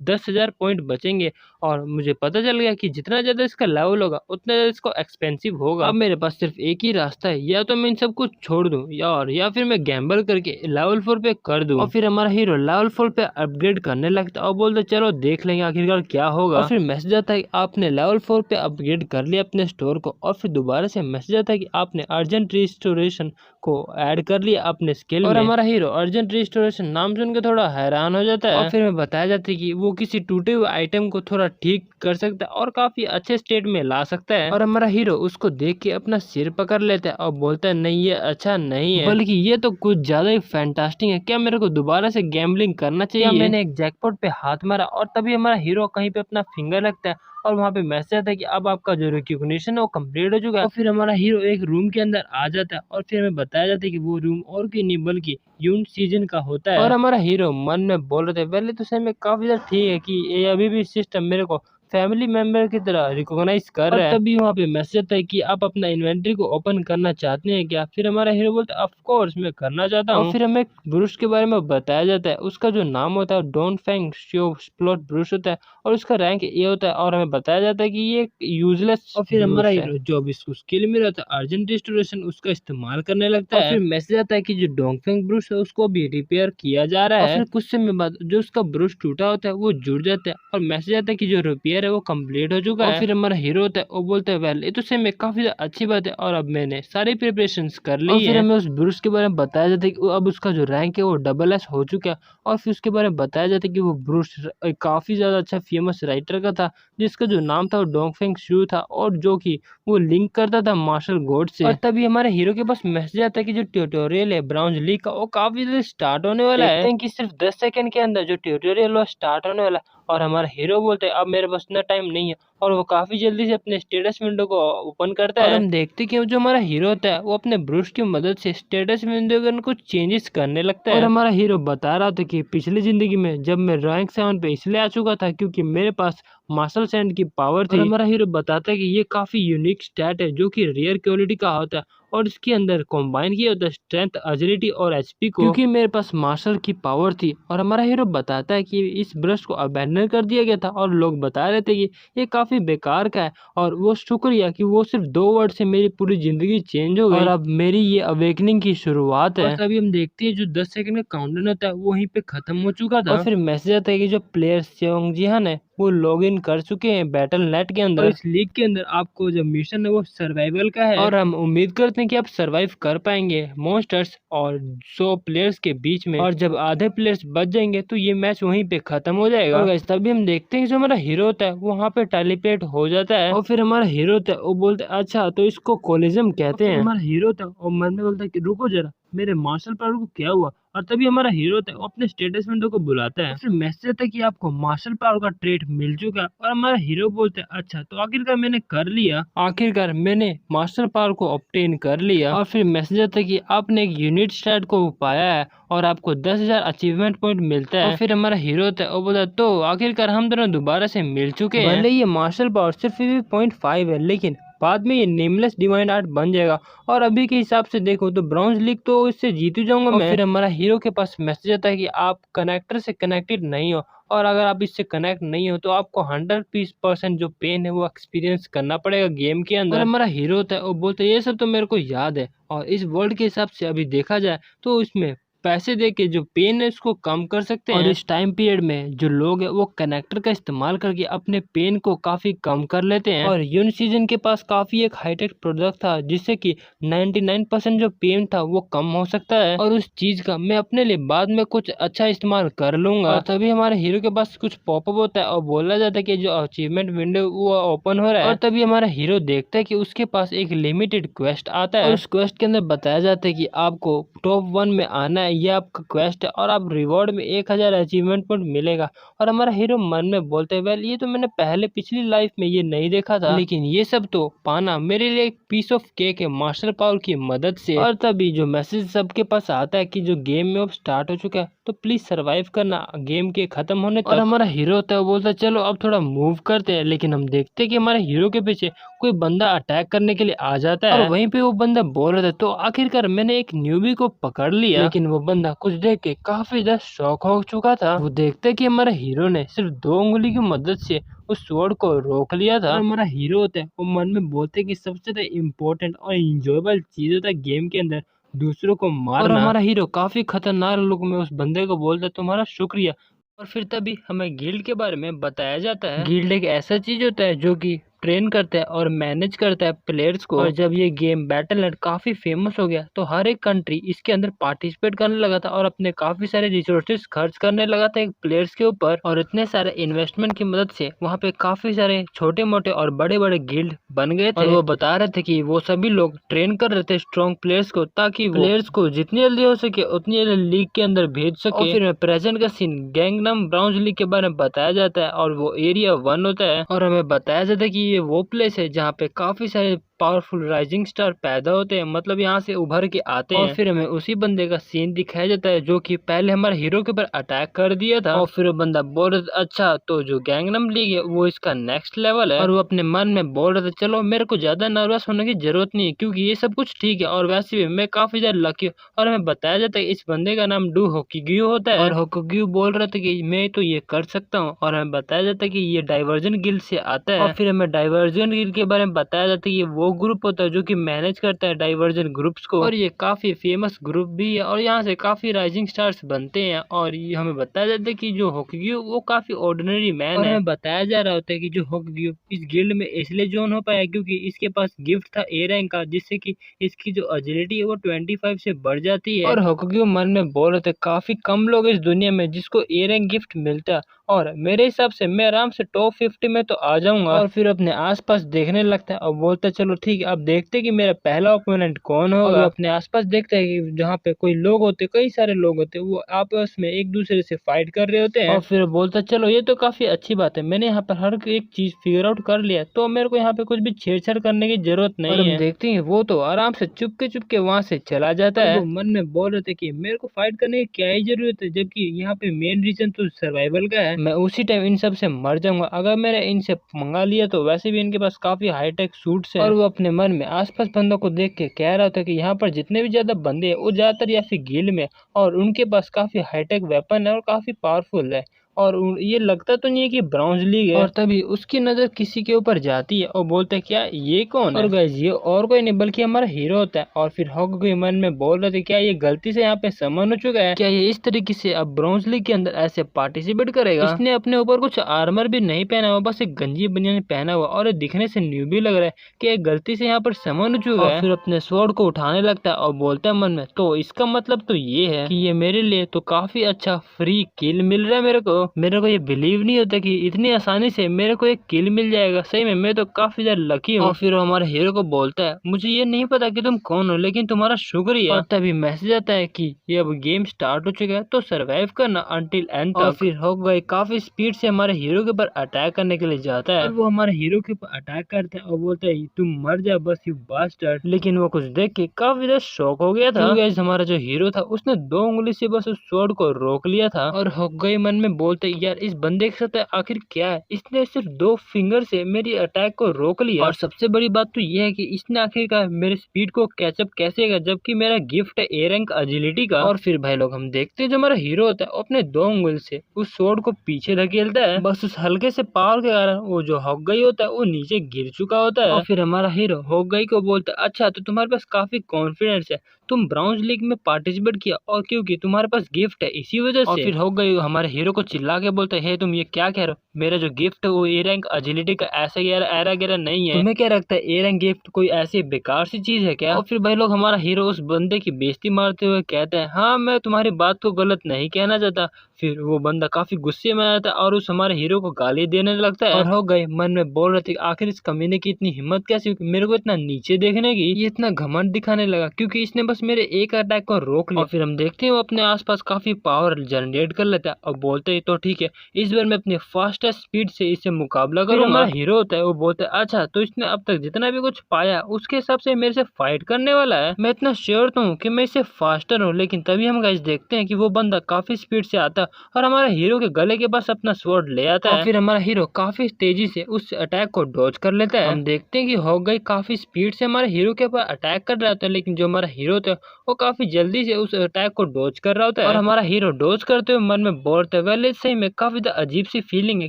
10,000 पॉइंट बचेंगे। और मुझे पता चल गया कि जितना ज्यादा इसका लेवल होगा उतना ज्यादा इसको एक्सपेंसिव होगा। अब मेरे पास सिर्फ एक ही रास्ता है, या तो मैं इन सबको छोड़ दूं या फिर मैं गैम्बल करके लेवल 4 पे कर दूं। और फिर हमारा हीरो लेवल 4 पे अपग्रेड करने लगता है और बोलते चलो देख लेंगे आखिरकार क्या होगा। और फिर मैसेज आता है कि आपने लेवल 4 पे अपग्रेड कर लिया अपने स्टोर को। और फिर दोबारा से मैसेज आता है कि आपने अर्जेंट रिस्टोरेशन को ऐड कर लिया अपने स्किल में। और हमारा हीरो अर्जेंट रिस्टोरेशन नाम सुन के थोड़ा हैरान हो जाता है। और फिर हमें बताया जाता है कि वो किसी टूटे हुए आइटम को थोड़ा ठीक कर सकता है और काफी अच्छे स्टेट में ला सकता है। और हमारा हीरो उसको देख के अपना सिर पकड़ लेता है और बोलता है नहीं ये अच्छा नहीं है, बल्कि ये तो कुछ ज्यादा ही फैंटास्टिक है। क्या मेरे को दोबारा से गैम्बलिंग करना चाहिए? मैंने एक जैकपॉट पे हाथ मारा और तभी हमारा हीरो कहीं पे अपना फिंगर रखता है और वहाँ पे मैसेज आता है कि अब आपका जो रिकॉग्निशन है वो कंप्लीट हो चुका है। और फिर हमारा हीरो एक रूम के अंदर आ जाता है और फिर हमें बताया जाता है कि वो रूम और कोई नहीं बल्कि यून सीजन का होता है। और हमारा हीरो मन में बोल रहे थे पहले तो सही में काफी ज्यादा ठीक है कि ये अभी भी सिस्टम मेरे को फैमिली मेंबर की तरह रिकॉग्नाइज कर रहा है। तभी वहाँ पे मैसेज आता है कि आप अपना इन्वेंटरी को ओपन करना चाहते हैं क्या? फिर हमारा हीरो बोलता है ऑफ कोर्स मैं करना चाहता हूँ। और फिर हमें ब्रूस के बारे में बताया जाता है, उसका जो नाम होता है डॉन फैंग शो प्लॉट ब्रूस होता है और उसका रैंक ये होता है। और हमें बताया जाता है कि ये यूजलेस। और फिर हमारा हीरो जो भी इसको स्किल मिला था अर्जेंट रिस्टोरेशन उसका इस्तेमाल करने लगता है। और फिर मैसेज आता है कि जो डोंगफेंग ब्रूस है उसको भी रिपेयर किया जा रहा है। और फिर कुछ समय बाद जो उसका ब्रूस टूटा होता है वो जुड़ जाता है और मैसेज आता है कि जो रिपेयर है वो कंप्लीट हो चुका है। और फिर हमारा हीरो होता है वो बोलता है वेल ये तो सही में काफी अच्छी बात है और अब मैंने सारी प्रिपरेशंस कर ली है। और फिर हमें उस ब्रूस के बारे में बताया जाता है कि अब उसका जो रैंक है वो SS हो चुका है। और फिर उसके बारे में बताया जाता है कि वो ब्रूस काफी ज्यादा अच्छा फेमस राइटर का था जिसका जो नाम था वो डोंगफेंग शू था और जो कि वो लिंक करता था मार्शल गोड से। और तभी हमारे हीरो के पास मैसेज आता है कि जो ट्यूटोरियल है ब्राउन्ज लीग का वो काफी जल्दी स्टार्ट होने वाला है। कि सिर्फ 10 सेकंड के अंदर जो ट्यूटोरियल वो स्टार्ट होने वाला है। और हमारा हीरो बोलते हैं अब मेरे पास इतना टाइम नहीं है और वो काफी जल्दी से अपने स्टेटस विंडो को ओपन करता है। और हम देखते हैं कि जो हमारा हीरो होता है वो अपने ब्रूस की मदद से स्टेटस विंडो के अंदर कुछ चेंजेस करने लगता है। और हमारा हीरो बता रहा था कि पिछली जिंदगी में जब मैं रैंक 7 पे इसलिए आ चुका था क्योंकि मेरे पास मार्शल सैंड की पावर थी। और हमारा हीरो बताता है कि ये काफी यूनिक स्टैट है जो कि रेयर क्वालिटी का होता है और इसके अंदर कॉम्बाइन किया होता है स्ट्रेंथ एजिलिटी और HP को, क्योंकि मेरे पास मार्शल की पावर थी। और हमारा हीरो बताता है कि इस ब्रश को अबैंडन कर दिया गया था और लोग बता रहे थे कि ये काफी बेकार का है और वो शुक्रिया कि वो सिर्फ 2 वर्ड से मेरी पूरी जिंदगी चेंज हो गई और अब मेरी ये अवेकनिंग की शुरुआत है। और तभी हम देखते हैं जो 10 सेकंड का काउंटडाउन होता है वो वहीं पे खत्म हो चुका था। और फिर मैसेज आता है कि जो प्लेयर सेओंग जिहान है वो लॉग इन कर चुके हैं बैटल नेट के अंदर। और इस लीग के अंदर आपको जो मिशन है वो सर्वाइवल का है और हम उम्मीद करते हैं कि आप सर्वाइव कर पाएंगे मॉन्स्टर्स और 100 प्लेयर्स के बीच में। और जब आधे प्लेयर्स बच जाएंगे तो ये मैच वहीं पे खत्म हो जाएगा। और तभी हम देखते हैं कि जो हमारा हीरो होता है वो वहाँ पे टेलीपोर्ट हो जाता है। और फिर हमारा हीरो होता है वो बोलता है अच्छा तो इसको कोलिज्म कहते हैं। हमारा हीरो होता है और मन में बोलता है कि रुको जरा मेरे मार्शल पावर को क्या हुआ। और तभी हमारा हीरो होता है वो अपने स्टेटस विंडो को बुलाता है। फिर मैसेज आता है कि आपको मार्शल पावर का ट्रेट मिल चुका है। और हमारा हीरो बोलते हैं अच्छा तो आखिरकार मैंने कर लिया, आखिरकार मैंने मार्शल पावर को ऑब्टेन कर लिया। और फिर मैसेज आता है कि आपने एक यूनिट स्टार्ट को पाया है और आपको 10,000 अचीवमेंट पॉइंट मिलता है। और फिर हमारा हीरो होता है वो बोलता है तो आखिरकार हम दोनों दोबारा से मिल चुके हैं। भले ये मार्शल पावर सिर्फ 0.5 है लेकिन बाद में ये नेमलेस डिवाइन आर्ट बन जाएगा। और अभी के हिसाब से देखो तो ब्रॉन्ज लीग तो इससे जीत ही जाऊंगा मैं। फिर हमारा हीरो के पास मैसेज आता है कि आप कनेक्टर से कनेक्टेड नहीं हो, और अगर आप इससे कनेक्ट नहीं हो तो आपको 100% जो पेन है वो एक्सपीरियंस करना पड़ेगा गेम के अंदर। और हमारा हीरो होता है वो बोलता है ये सब तो मेरे को याद है, और इस वर्ल्ड के हिसाब से अभी देखा जाए तो इसमें पैसे दे के जो पेन है उसको कम कर सकते हैं। और इस टाइम पीरियड में जो लोग हैं वो कनेक्टर का इस्तेमाल करके अपने पेन को काफी कम कर लेते हैं। और यून सीजन के पास काफी एक हाईटेक प्रोडक्ट था जिससे कि 99% जो पेन था वो कम हो सकता है, और उस चीज का मैं अपने लिए बाद में कुछ अच्छा इस्तेमाल कर लूंगा। और तभी हमारे हीरो के पास कुछ पॉपअप होता है और बोला जाता है कि जो अचीवमेंट विंडो वो ओपन हो रहा है। और तभी हमारा हीरो देखता है कि उसके पास एक लिमिटेड क्वेस्ट आता है, और उस क्वेस्ट के अंदर बताया जाता है कि आपको टॉप 1 में आना है, ये आपका क्वेस्ट है, और आप रिवॉर्ड में 1000 अचीवमेंट पॉइंट मिलेगा। और हमारा हीरो मन में बोलते हैं वेल ये तो मैंने पहले पिछली लाइफ में ये नहीं देखा था, लेकिन ये सब तो पाना मेरे लिए एक पीस ऑफ केक है मास्टर पावर की मदद से। और तभी जो मैसेज सबके पास आता है कि जो गेम में अब स्टार्ट हो चुका है तो प्लीज सरवाइव करना गेम के खत्म होने तक। और हमारा हीरो होता है वो बोलता है चलो अब थोड़ा मूव करते हैं, लेकिन हम देखते हैं कि हमारे हीरो के पीछे कोई बंदा अटैक करने के लिए आ जाता है, और वहीं पे वो बंदा बोल रहा था तो आखिरकार मैंने एक न्यूबी को पकड़ लिया। लेकिन वो बंदा कुछ देख के काफी ज्यादा शॉक हो चुका था। वो देखते कि हमारे हीरो ने सिर्फ 2 उंगली की मदद से उस स्वॉर्ड को रोक लिया था। और हमारा हीरो होता है वो मन में बोलते कि सबसे ज्यादा इम्पोर्टेंट और इंजॉयबल चीज होता है गेम के अंदर दूसरों को मारना। और हमारा हीरो काफी खतरनाक लुक में उस बंदे को बोलता है तुम्हारा शुक्रिया। और फिर तभी हमें गिल्ड के बारे में बताया जाता है। गिल्ड एक ऐसा चीज होता है जो कि ट्रेन करता है और मैनेज करता है प्लेयर्स को। और जब ये गेम बैटलनेट काफी फेमस हो गया तो हर एक कंट्री इसके अंदर पार्टिसिपेट करने लगा था और अपने काफी सारे रिसोर्सेज खर्च करने लगा था एक प्लेयर्स के ऊपर। और इतने सारे इन्वेस्टमेंट की मदद से वहाँ पे काफी सारे छोटे मोटे और बड़े बड़े गिल्ड बन गए थे। और वो बता रहे थे कि वो सभी लोग ट्रेन कर रहे थे स्ट्रॉन्ग प्लेयर्स को ताकि प्लेयर्स को जितनी जल्दी हो सके उतनी जल्दी लीग के अंदर भेज सके। और फिर प्रेजेंट का सीन गैंगनम ब्राउन्स लीग के बारे में बताया जाता है, और वो एरिया 1 होता है। और हमें बताया जाता है कि ये वो प्लेस है जहाँ पे काफी सारे पावरफुल राइजिंग स्टार पैदा होते हैं, मतलब यहाँ से उभर के आते हैं। और फिर हमें उसी बंदे का सीन दिखाया जाता है जो कि पहले हमारे हीरो के ऊपर अटैक कर दिया था। और फिर वो बंदा बोल रहा था अच्छा तो जो गैंगनम लीग है वो इसका नेक्स्ट लेवल है। और वो अपने मन में बोल रहा था चलो मेरे को ज्यादा नर्वस होने की जरूरत नहीं है क्योंकि ये सब कुछ ठीक है, और वैसे भी मैं काफी ज्यादा लकी हूँ। और हमें बताया जाता है इस बंदे का नाम डू होकिग्यू होता है। और होकिग्यू बोल रहा था कि मैं तो ये कर सकता हूँ। और हमें बताया जाता है कि ये डाइवर्जन गिल्ड से आता है। और फिर हमें डाइवर्जन गिल्ड के बारे में बताया जाता है कि ये वो ग्रुप होता है जो कि मैनेज करता है डाइवर्जन ग्रुप्स को, और ये काफी फेमस ग्रुप भी है और यहाँ से काफी राइजिंग स्टार्स बनते हैं। और ये हमें बताया जाता है कि जो होकिग्यू वो काफी ऑर्डिनरी मैन है। हमें बताया जा रहा होता है कि जो होकिग्यू इस गिल्ड में इसलिए जोन हो पाया क्योंकि इसके पास गिफ्ट था ए रैंक का, जिससे कि इसकी जो एजिलिटी है वो 25 से बढ़ जाती है। और होकिग्यू मन में बोल रहे थे काफी कम लोग इस दुनिया में जिसको ए रैंक गिफ्ट मिलता है, और मेरे हिसाब से मैं आराम से टॉप 50 में तो आ जाऊंगा। और फिर अपने आसपास देखने लगता है और बोलता है चलो ठीक है अब देखते हैं कि मेरा पहला ओपोनेंट कौन होगा। और वो अपने आसपास देखता है कि जहाँ पे कोई लोग होते कई सारे लोग होते वो आपस में एक दूसरे से फाइट कर रहे होते हैं। और फिर बोलता है चलो ये तो काफी अच्छी बात है, मैंने यहाँ पर हर एक चीज फिगर आउट कर लिया तो मेरे को यहाँ पे कुछ भी छेड़छाड़ करने की जरूरत नहीं है। हम देखते हैं वो तो आराम से चुपके वहां से चला जाता है। वो मन में बोल रहे थे कि मेरे को फाइट करने की क्या ही जरूरत है जबकि यहाँ पे मेन रीजन तो सर्वाइवल का है। मैं उसी टाइम इन सब से मर जाऊंगा अगर मैंने इनसे मंगा लिया तो। वैसे भी इनके पास काफी हाईटेक सूट्स हैं। और वो अपने मन में आसपास बंदों को देख के कह रहा था कि यहाँ पर जितने भी ज्यादा बंदे हैं वो ज्यादातर या फिर गिल्ड में, और उनके पास काफी हाईटेक वेपन है और काफी पावरफुल है, और ये लगता तो नहीं है कि ब्रॉन्ज लीग है। और तभी उसकी नजर किसी के ऊपर जाती है और बोलता है क्या ये कौन है। और गाइस ये और कोई नहीं बल्कि हमारा हीरो होता है। और फिर होकिग्यू मन में बोल रहे थे क्या ये गलती से यहाँ पे समन हो चुका है, क्या ये इस तरीके से अब ब्रॉन्ज लीग के अंदर ऐसे पार्टिसिपेट करेगा। इसने अपने ऊपर कुछ आर्मर भी नहीं पहना हुआ, बस एक गंजी बनियान पहना हुआ, और दिखने से न्यू भी लग रहा है कि ये गलती से यहाँ पर समन हो चुका है। और फिर अपने स्वॉर्ड को उठाने लगता है और बोलता है मन में तो इसका मतलब तो ये है कि ये मेरे लिए तो काफी अच्छा फ्री किल मिल रहा है। मेरे को ये बिलीव नहीं होता कि इतनी आसानी से मेरे को एक किल मिल जाएगा। सही में मैं तो काफी ज्यादा लकी हूँ। और फिर वो हमारे हीरो को बोलता है मुझे ये नहीं पता कि तुम कौन हो लेकिन तुम्हारा शुक्रिया। और तभी मैसेज आता है कि ये अब गेम स्टार्ट हो चुका है तो सरवाइव करना अंटिल एंड तक। और फिर होकिग्यू काफी स्पीड से हमारे हीरो के ऊपर अटैक करने के लिए जाता है, और वो हमारे हीरो के ऊपर अटैक करता है और बोलता है तुम मर जा बस यू बास्टर्ड। लेकिन वो कुछ देख के काफी ज्यादा शॉक हो गया था। हमारा जो हीरो था उसने 2 उंगली से बस उस स्वॉर्ड को रोक लिया था। और होकिग्यू मन में बोलता बोलते हैं यार इस बंदे के साथ आखिर क्या है, इसने सिर्फ 2 फिंगर से मेरी अटैक को रोक लिया। और सबसे बड़ी बात तो ये है कि इसने आखिरकार मेरे स्पीड को कैचअप कैसे किया, जबकि मेरा गिफ्ट है ए रैंक एजिलिटी का। और फिर भाई लोग हम देखते हैं जो हमारा हीरो होता है वो अपने 2 उंगल से उस स्वॉर्ड को पीछे धकेलता है। बस उस हल्के से पावर के कारण वो जो हॉकआई होता है वो नीचे गिर चुका होता है। और फिर हमारा हीरो हॉकआई को बोलता है अच्छा तो तुम्हारे पास काफी कॉन्फिडेंस है, तुम ब्राउन्स लीग में पार्टिसिपेट किया और क्योंकि तुम्हारे पास गिफ्ट है इसी वजह से। और फिर हो गई हमारे हीरो को चिल्ला के बोलते है तुम ये क्या कह रहे हो, मेरा जो गिफ्ट है वो ए रैंक एजिलिटी का ऐसा एरा गैरा नहीं है, तुम्हें क्या लगता है ए रैंक गिफ्ट कोई ऐसी बेकार सी चीज है क्या। और फिर भाई लोग हमारा हीरो उस बंदे की बेइज्जती मारते हुए कहते हैं हाँ मैं तुम्हारी बात को गलत नहीं कहना चाहता। फिर वो बंदा काफी गुस्से में आता है और उस हमारे हीरो को गाली देने लगता है। और हो गए मन में बोल रहे थे आखिर इस कमीने की इतनी हिम्मत कैसी हुई मेरे को इतना नीचे देखने की, ये इतना घमंड दिखाने लगा क्योंकि इसने बस मेरे एक अटैक को रोक लिया। और फिर हम देखते हैं वो अपने आसपास काफी पावर जनरेट कर लेता है और बोलते हैं तो ठीक है इस बार मैं अपनी फास्टेस्ट स्पीड से इससे मुकाबला करूंगा। हमारा हीरो होता है वो बोलता है अच्छा तो इसने अब तक जितना भी कुछ पाया उसके हिसाब से मेरे से फाइट करने वाला है, मैं इतना श्योर तो हूँ कि मैं इससे फास्टर हूँ। लेकिन तभी हम गाइस देखते हैं कि वो बंदा काफी स्पीड से आता है और हमारा हीरो के गले के पास अपना स्वॉर्ड ले आता है। और फिर हमारा हीरो काफी तेजी से उस अटैक को डॉज कर लेता है। हम देखते हैं कि हॉकआई काफी स्पीड से हमारे हीरो के ऊपर अटैक कर रहा होता है, लेकिन जो हमारा हीरो होता है वो काफी जल्दी से उस अटैक को डॉज कर रहा होता है। और हमारा हीरो डॉज करते हुए मन में बोलता है वेल सही में काफी अजीब सी फीलिंग है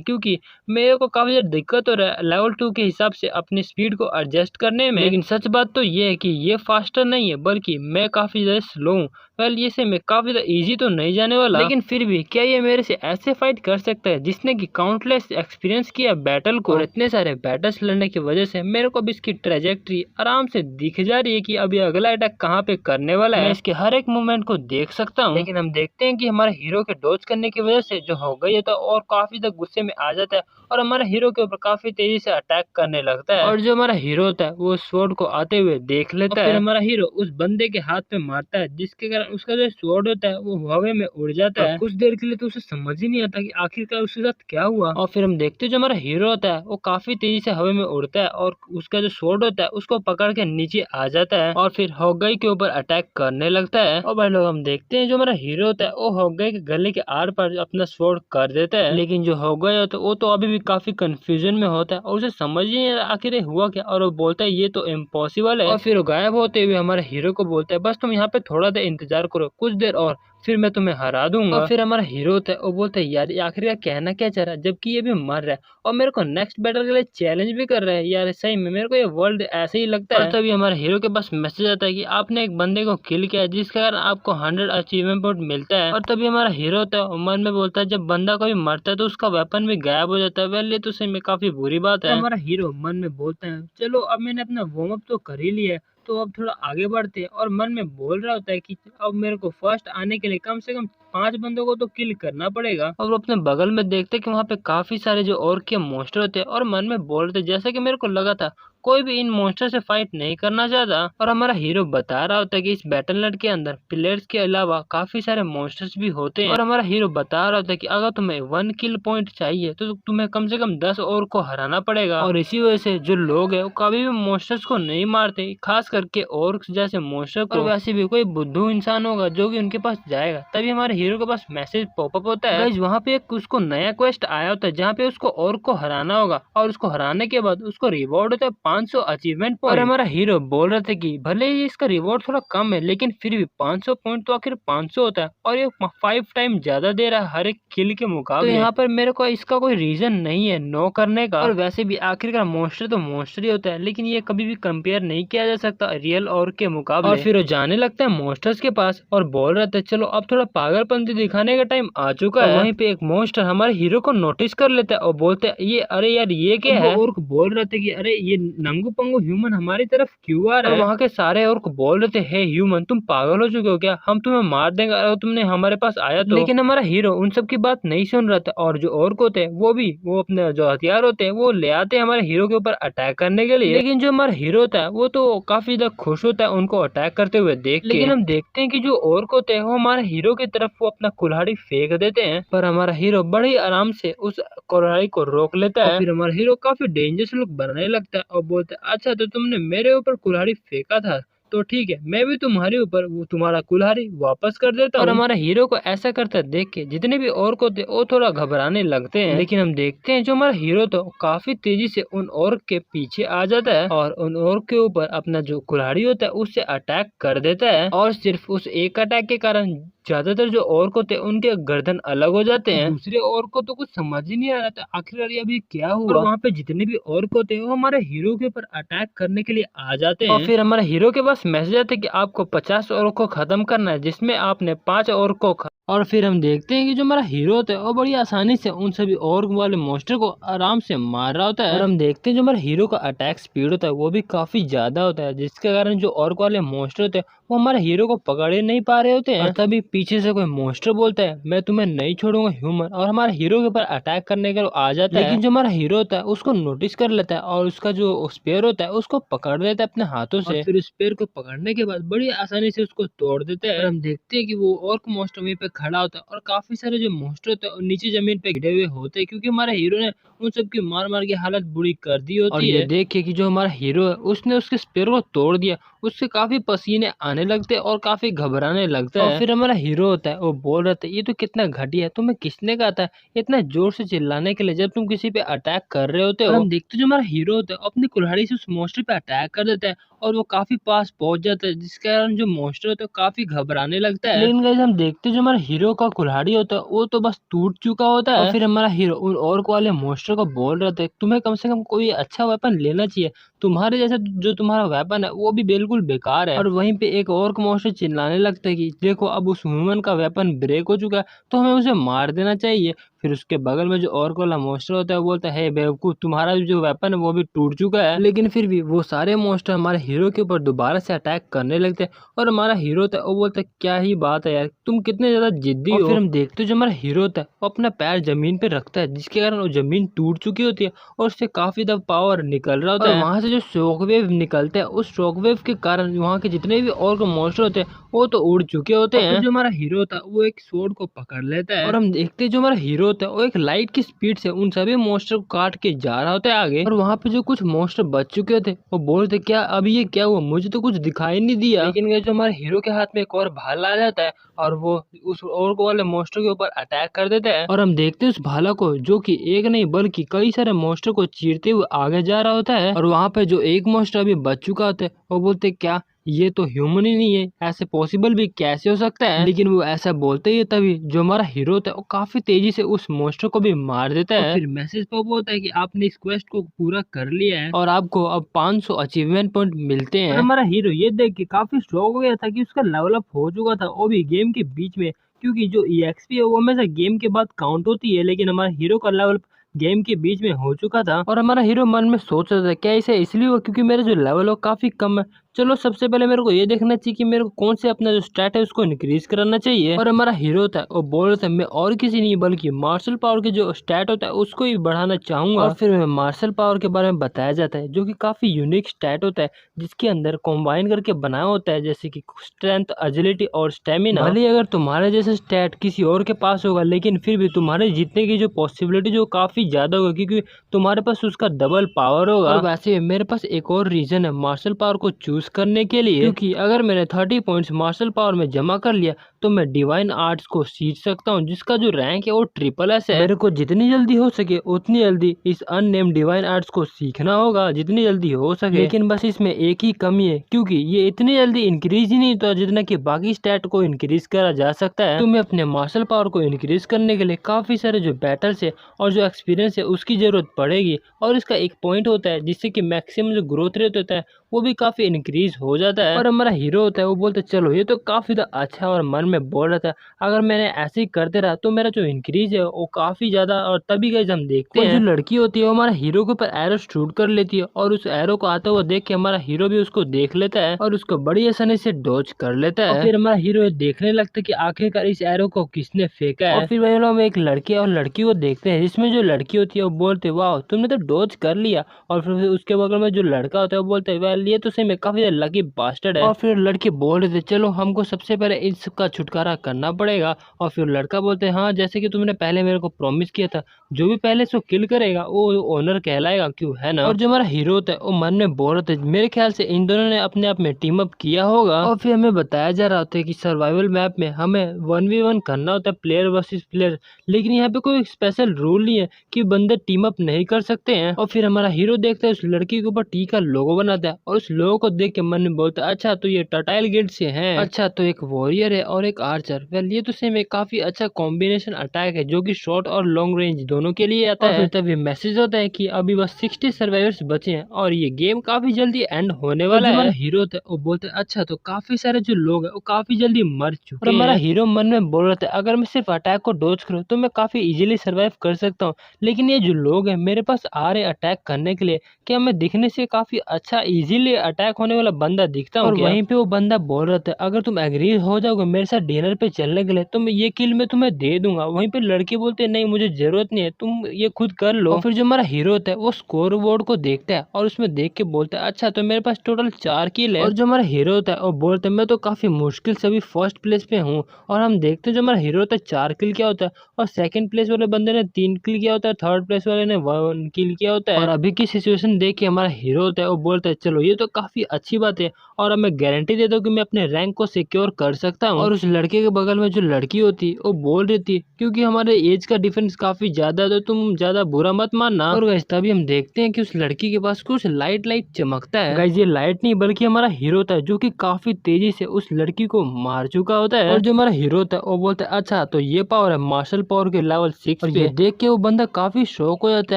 क्योंकि मेरे को काफी ज्यादा दिक्कत हो रहा है लेवल 2 के हिसाब से अपनी स्पीड को एडजस्ट करने में। लेकिन सच बात तो ये है कि ये फास्टर नहीं है बल्कि मैं काफी ज्यादा स्लो हूँ। वेल ये से मैं काफी ज्यादा इजी तो नहीं जाने वाला, लेकिन फिर भी क्या ये मेरे से ऐसे फाइट कर सकता है जिसने की काउंटलेस एक्सपीरियंस किया बैटल को। और इतने सारे बैटल्स लड़ने की वजह से मेरे को भी इसकी ट्रेजेक्ट्री आराम से दिख जा रही है कि अभी अगला अटैक कहाँ पे करने वाला है, मैं इसके हर एक मूवमेंट को देख सकता हूँ। लेकिन हम देखते हैं कि हमारे हीरो के डॉज करने की वजह से जो हो गई है तो और काफी ज्यादा गुस्से में आ जाता है और हमारे हीरो के ऊपर काफी तेजी से अटैक करने लगता है। और जो हमारा हीरो होता है वो स्वॉर्ड को आते हुए देख लेता है। फिर हमारा हीरो उस बंदे के हाथ पे मारता है जिसके कारण उसका जो स्वॉर्ड होता है वो हवा में उड़ जाता है। कुछ देर के लिए तो उसे समझ ही नहीं आता कि आखिरकार उसके साथ क्या हुआ। और फिर हम देखते हैं जो हमारा हीरो होता है वो काफी तेजी से हवा में उड़ता है और उसका जो स्वॉर्ड होता है उसको पकड़ के नीचे आ जाता है और फिर हॉकआई के ऊपर अटैक करने लगता है। और भाई लोग हम देखते हैं जो हमारा हीरो होता है वो हॉकआई के गले के आर पर अपना स्वॉर्ड कर देता है, लेकिन जो हॉकआई होता है वो तो अभी भी काफी कंफ्यूजन में होता है और उसे समझ ही नहीं आखिर हुआ क्या, और वो बोलता है ये तो इम्पॉसिबल है। और फिर वो गायब होते हुए हमारे हीरो को बोलता है बस तुम यहाँ पे थोड़ा देर इंतजार करो, कुछ देर और फिर मैं तुम्हें हरा दूंगा। और फिर हमारा हीरो होता है वो बोलता है यार ये आखिर कहना क्या चाह रहा है जबकि ये भी मर रहा है और मेरे को नेक्स्ट बैटल के लिए चैलेंज भी कर रहा है, यार सही में मेरे को ये वर्ल्ड ऐसे ही लगता है। और तभी हमारे हीरो के पास मैसेज आता है कि आपने एक बंदे को किल किया है जिसके कारण आपको 100 अचीवमेंट पॉइंट मिलता है। और तभी हमारा हीरो होता है मन में बोलता है जब बंदा कभी मरता है तो उसका वेपन भी गायब हो जाता है, वेल ये तो सही में काफी बुरी बात है। हमारा हीरो मन में बोलता है चलो अब मैंने अपना वार्म अप तो कर ही लिया है तो अब थोड़ा आगे बढ़ते हैं, और मन में बोल रहा होता है कि अब मेरे को फर्स्ट आने के लिए कम से कम 5 बंदों को तो किल करना पड़ेगा। और वो अपने बगल में देखते हैं कि वहाँ पे काफी सारे जो और के मॉन्स्टर होते हैं और मन में बोल रहे थे जैसे कि मेरे को लगा था कोई भी इन मॉन्स्टर से फाइट नहीं करना चाहता। और हमारा हीरो बता रहा होता है कि इस बैटल नेट के अंदर प्लेयर्स के अलावा काफी सारे मॉन्स्टर्स भी होते हैं। और हमारा हीरो बता रहा होता है कि अगर तुम्हें 1 किल पॉइंट चाहिए तो तुम्हें कम से कम 10 और को हराना पड़ेगा। और इसी वजह से जो लोग है वो कभी भी मॉन्स्टर्स को नहीं मारते, खास करके और जैसे मॉन्स्टर को। और वैसे भी कोई बुद्धू इंसान होगा जो कि उनके पास जाएगा। तभी हमारे हीरो के पास मैसेज पॉपअप होता है गाइस वहाँ पे एक उसको नया क्वेस्ट आया होता है जहाँ पे उसको और को हराना होगा और उसको हराने के बाद उसको रिवॉर्ड होता है 500 अचीवमेंट पॉइंट। और हमारा हीरो बोल रहा था कि भले ही इसका रिवॉर्ड थोड़ा कम है लेकिन फिर भी 500 पॉइंट तो आखिर 500 होता है और ये 5 टाइम ज्यादा दे रहा है हर एक किल के मुकाबले। तो यहाँ पर मेरे को इसका कोई रीजन नहीं है नो करने का। और वैसे भी आखिरकार मॉन्स्टर तो मॉन्स्टर ही होता है लेकिन ये कभी भी कंपेयर नहीं किया जा सकता रियल और के मुकाबले। और फिर वो जाने लगता है मॉन्स्टर्स के पास और बोल रहा था चलो अब थोड़ा पागलपंती दिखाने का टाइम आ चुका है। वहीं पे एक मॉन्स्टर हमारे हीरो को नोटिस कर लेता है और बोलता है ये अरे यार ये क्या है। और बोल रहे थे कि अरे ये नंगू पंगू ह्यूमन हमारी तरफ क्यों आ रहा है। वहाँ के सारे और बोल रहे थे हे ह्यूमन तुम पागल हो चुके हो क्या, हम तुम्हें मार देंगे अगर तुमने हमारे पास आया तो। लेकिन हमारा हीरो उन सब की बात नहीं सुन रहा था और जो और होते हैं वो अपने जो हथियार होते हैं वो ले आते हैं हमारे हीरो के ऊपर अटैक करने के लिए। लेकिन जो हमारा हीरो होता है वो तो काफी ज्यादा खुश होता है उनको अटैक करते हुए देख के। लेकिन हम देखते हैं कि जो और होते हैं वो हमारे हीरो की तरफ वो अपना कुल्हाड़ी फेंक देते हैं, पर हमारा हीरो बड़े आराम से उस कुल्हाड़ी को रोक लेता है। फिर हमारा हीरो काफी डेंजरस लुक बनाने लगता है और बोलता है अच्छा तो तुमने मेरे ऊपर कुल्हाड़ी फेंका था तो ठीक है, मैं भी तुम्हारे ऊपर वो तुम्हारा कुल्हाड़ी वापस कर देता हूँ। और हमारा हीरो को ऐसा करता देख के जितने भी orc होते हैं वो थोड़ा घबराने लगते हैं, लेकिन हम देखते हैं जो हमारा हीरो तो काफी तेजी से उन orc के पीछे आ जाता है और उन orc के ऊपर अपना जो कुल्हाड़ी होता है उससे अटैक कर देता है। और सिर्फ उस एक अटैक के कारण ज्यादातर जो orc होते हैं उनके गर्दन अलग हो जाते हैं। दूसरे orc को तो कुछ समझ ही नहीं आ रहा था आखिर ये अभी क्या हुआ। और वहाँ पे जितने भी orc होते हैं वो हमारे हीरो के ऊपर अटैक करने के लिए आ जाते हैं। और फिर हमारे हीरो के पास मैसेज आता है कि आपको 50 orc को खत्म करना है, जिसमें आपने 5 orc को और फिर हम देखते हैं कि जो हमारा हीरो होता है वो बड़ी आसानी से उन सभी orc वाले मॉन्स्टर को आराम से मार रहा होता है। और हम देखते हैं जो हमारे हीरो का अटैक स्पीड होता है वो भी काफी ज्यादा होता है, जिसके कारण जो orc वाले मॉन्स्टर होते हैं वो हमारे हीरो को पकड़ ही नहीं पा रहे होते हैं। और तभी पीछे से कोई मॉन्स्टर बोलता है मैं तुम्हें नहीं छोड़ूंगा ह्यूमन, और हमारे हीरो के ऊपर अटैक करने के लिए आ जाता है। लेकिन जो हमारा हीरो होता है उसको नोटिस कर लेता है और उसका जो स्पेयर होता है उसको पकड़ लेता है अपने हाथों से। और फिर स्पेयर को पकड़ने के बाद बड़ी आसानी से उसको तोड़ देता है। और हम देखते हैं कि वो orc मॉन्स्टर वहीं पे खड़ा होता है और काफी सारे जो मॉन्स्टर होते हैं वो नीचे जमीन पे गिरे हुए होते हैं, क्योंकि हमारे हीरो ने उन सबकी मार मार के हालत बुरी कर दी होती है। और ये देखिए कि जो हमारा हीरो है उसने उसके स्पेयर को तोड़ दिया, उससे काफी पसीने आने लगते हैं और काफी घबराने लगता है। और फिर हमारा हीरो होता है वो बोल रहा था ये तो कितना घटिया है, तुम्हें किसने कहा था इतना जोर से चिल्लाने के लिए जब तुम किसी पे अटैक कर रहे होते हो। और हम देखते हैं जो हमारा हीरो होता है अपनी कुल्हाड़ी से उस मॉन्स्टर पे अटैक कर देता है और वो काफी पास पहुंच जाता है, जिसके कारण जो मॉन्स्टर होता है काफी घबराने लगता है। लेकिन गाइस हम देखते हैं जो हमारा हीरो का कुल्हाड़ी होता है वो तो बस टूट चुका होता है। और फिर हमारा हीरो उन orc वाले मॉन्स्टर को बोल रहा था तुम्हें कम से कम कोई अच्छा वेपन लेना चाहिए, तुम्हारे जैसा जो तुम्हारा वेपन है वो भी बिल्कुल बेकार है। और वहीं पे एक और मॉन्स्टर चिल्लाने लगता है कि देखो अब उस ह्यूमन का वेपन ब्रेक हो चुका है तो हमें उसे मार देना चाहिए। फिर उसके बगल में जो orc वाला मॉन्स्टर होता है वो बोलता है बेवकूफ तुम्हारा जो वेपन है वो भी टूट चुका है। लेकिन फिर भी वो सारे मॉन्स्टर हमारे हीरो के ऊपर दोबारा से अटैक करने लगते हैं और हमारा हीरो होता है वो बोलता है क्या ही बात है यार, तुम कितने ज्यादा जिद्दी हो। फिर हम देखते हैं जो हमारा हीरो होता है वो अपना पैर जमीन पे रखता है, जिसके कारण वो जमीन टूट चुकी होती है और उससे काफी ज्यादा पावर निकल रहा होता है। वहां से जो शॉकवेव निकलता है उस शॉकवेव के कारण वहाँ के जितने भी और मॉन्स्टर होते हैं वो तो उड़ चुके होते हैं। जो हमारा हीरो होता है वो एक स्वॉर्ड को पकड़ लेता है और हम देखते हैं जो हमारा हीरो होता है वो एक लाइट की स्पीड से उन सभी मॉन्स्टर को काट के जा रहा होता है आगे। और वहाँ पे जो कुछ मॉन्स्टर बच चुके होते वो बोलते क्या अभी ये क्या हुआ, मुझे तो कुछ दिखाई नहीं दिया। लेकिन जो हमारे हीरो के हाथ में एक और भाला आ जाता है और वो उस और वाले मॉन्स्टर के ऊपर अटैक कर देता है। और हम देखते हैं उस भाला को जो कि एक नहीं बल्कि कई सारे मॉन्स्टर को चीरते हुए आगे जा रहा होता है। और वहाँ पे जो एक मॉन्स्टर अभी बच चुका होता है वो बोलते क्या ये तो ह्यूमन ही नहीं है, ऐसे पॉसिबल भी कैसे हो सकता है। लेकिन वो ऐसा बोलते ही तभी जो हमारा हीरो होता है वो काफी तेजी से उस मॉन्स्टर को भी मार देता है। फिर मैसेज पॉप होता है कि आपने इस क्वेस्ट को पूरा कर लिया है और आपको अब 500 अचीवमेंट पॉइंट मिलते हैं। और हमारा हीरो ये देख के काफी शॉक हो गया था कि उसका लेवल अप हो चुका था वो भी गेम के बीच में, क्योंकि जो EXP है वो हमेशा गेम के बाद काउंट होती है, लेकिन हमारा हीरो का लेवल गेम के बीच में हो चुका था। और हमारा हीरो मन में सोच रहा था क्या इसे इसलिए हुआ क्योंकि मेरा जो लेवल हो काफी कम है, चलो सबसे पहले मेरे को ये देखना चाहिए कि मेरे को कौन से अपना जो स्टैट है उसको इंक्रीज कराना चाहिए। और हमारा हीरो होता है वो बोल रहा था मैं और किसी नहीं बल्कि मार्शल पावर के जो स्टैट होता है उसको ही बढ़ाना चाहूंगा। और फिर मार्शल पावर के बारे में बताया जाता है जो कि काफी यूनिक स्टैट होता है जिसके अंदर कॉम्बाइन करके बनाया होता है, जैसे कि स्ट्रेंथ, एजिलिटी और स्टेमिना। भले अगर तुम्हारे जैसे स्टैट किसी और के पास होगा लेकिन फिर भी तुम्हारे जीतने की जो पॉसिबिलिटी जो काफी ज्यादा होगा क्योंकि तुम्हारे पास उसका डबल पावर होगा। और वैसे मेरे पास एक और रीजन है मार्शल पावर को चूज करने के लिए, क्योंकि अगर मैंने 30 पॉइंट्स मार्शल पावर में जमा कर लिया तो मैं डिवाइन आर्ट्स को सीख सकता हूँ जिसका जो रैंक है वो SSS है। मेरे को जितनी जल्दी हो सके उतनी जल्दी इस अननेम्ड डिवाइन आर्ट्स को सीखना होगा जितनी जल्दी हो सके। लेकिन बस इसमें एक ही कमी है क्योंकि ये इतनी जल्दी इंक्रीज ही नहीं तो जितना कि बाकी स्टैट को इंक्रीज करा जा सकता है। तुम्हें अपने मार्शल पावर को इंक्रीज करने के लिए काफी सारे जो बैटल्स है और जो एक्सपीरियंस है उसकी जरूरत पड़ेगी। और इसका एक पॉइंट होता है जिससे कि मैक्सिमम जो ग्रोथ रेट होता है वो भी काफी इंक्रीज हो जाता है। और हमारा हीरो होता है वो बोलता है चलो ये तो काफी अच्छा, और मन में बोल रहा था अगर मैंने ऐसे ही करते रहा तो मेरा जो इंक्रीज है वो काफी ज्यादा। और तभी गाइस हम देखते हैं जो लड़की होती है वो हमारा हीरो के ऊपर एरो शूट कर लेती है और उस एरो को आता हुआ देख के हमारा हीरो भी उसको देख लेता है और उसको बड़ी आसानी से डॉज कर लेता है। और फिर हमारा हीरो ये देखने लगता है कि आखिरकार इस एरो को किसने फेंका है। और फिर वही हम एक लड़की और लड़की को देखते हैं जिसमें जो लड़की होती है वो बोलते वाह तुमने तो डॉज कर लिया। और फिर उसके बगल में जो लड़का होता है वो बोलता है वेल ये तो सही में काफी लकी बास्टर्ड है। और फिर लड़के बोल रहे थे चलो हमको सबसे पहले इसका छुटकारा करना पड़ेगा। और फिर लड़का बोलते हैं हाँ जैसे कि तुमने पहले मेरे को प्रॉमिस किया था, जो भी पहले इसको किल करेगा वो ओनर कहलाएगा, क्यों है ना। और जो हमारा हीरो होता है वो मन में बोल रहे थे मेरे ख्याल से इन दोनों ने अपने आप में टीम अप किया होगा। और फिर हमें बताया जा रहा होता है कि सर्वाइवल मैप में हमें 1v1 करना होता है, प्लेयर वर्सेस प्लेयर, लेकिन यहाँ पे कोई स्पेशल रूल नहीं है कि बंदे टीम अप नहीं कर सकते हैं। और फिर हमारा हीरो देखता है उस लड़की के ऊपर टी का लोगो बनाता है और उस लोगो को देख के मन में बोलता है अच्छा तो ये टटाइल गिल्ड से हैं, अच्छा तो एक वॉरियर है और एक आर्चर। वेल ये तो सेम एक काफी अच्छा कॉम्बिनेशन अटैक है जो कि शॉर्ट और लॉन्ग रेंज दोनों के लिए आता है। फिर तभी मैसेज होता है कि अभी बस 60 सर्वाइवर्स बचे हैं और ये गेम काफी जल्दी एंड होने वाला है। हमारा हीरो होता है वो बोलते हैं अच्छा तो काफी सारे जो लोग हैं वो काफी जल्दी मर चुके हैं। हमारा हीरो मन में बोल रहा था अगर मैं सिर्फ अटैक को डॉज करूं तो मैं काफी इजीली सर्वाइव कर सकता हूं, लेकिन ये जो लोग हैं मेरे पास आ रहे अटैक करने के लिए, क्या मैं दिखने से काफी अच्छा इजीली अटैक होने वाला बंदा दिखता हूँ? और वहीं पे वो बंदा बोल रहा था अगर तुम एग्री हो जाओगे मेरे साथ डिनर पे चलने के लिए तो मैं ये किल मैं तुम्हें दे दूंगा। वहीं पे लड़के बोलते नहीं मुझे जरूरत नहीं है, तुम ये खुद कर लो। और फिर जो हमारा हीरो होता है वो स्कोर बोर्ड को देखता है और उसमें देख के बोलता है अच्छा तो मेरे पास टोटल 4 किल है। और जो हमारा हीरो होता है वो बोलता है मैं तो काफी मुश्किल से अभी फर्स्ट प्लेस पे हूँ। और हम देखते हैं जो हमारा हीरो होता है 4 किल क्या होता है और सेकंड प्लेस वाले बंदे ने 3 किल किया होता है, थर्ड प्लेस वाले ने 1 किल किया होता है। और अभी की सिचुएशन देख के हमारा हीरो होता है वो बोलता है चलो ये तो काफी अच्छी बात है और अब मैं गारंटी देता हूँ कि मैं अपने रैंक को सिक्योर कर सकता हूँ। और उस लड़के के बगल में जो लड़की होती वो बोल रही थी क्योंकि हमारे एज का डिफरेंस काफी ज्यादा है तो तुम ज्यादा बुरा मत मानना। और गाइस तभी हम देखते हैं कि उस लड़की के पास कुछ लाइट लाइट चमकता है। गाइस ये लाइट नहीं बल्कि हमारा हीरो होता है जो कि काफी तेजी से उस लड़की को मार चुका होता है। और जो हमारा हीरो होता है वो बोलता है अच्छा तो ये पावर है मार्शल पावर के लेवल 6 पे। ये देख के वो बंदा काफी शौक हो जाता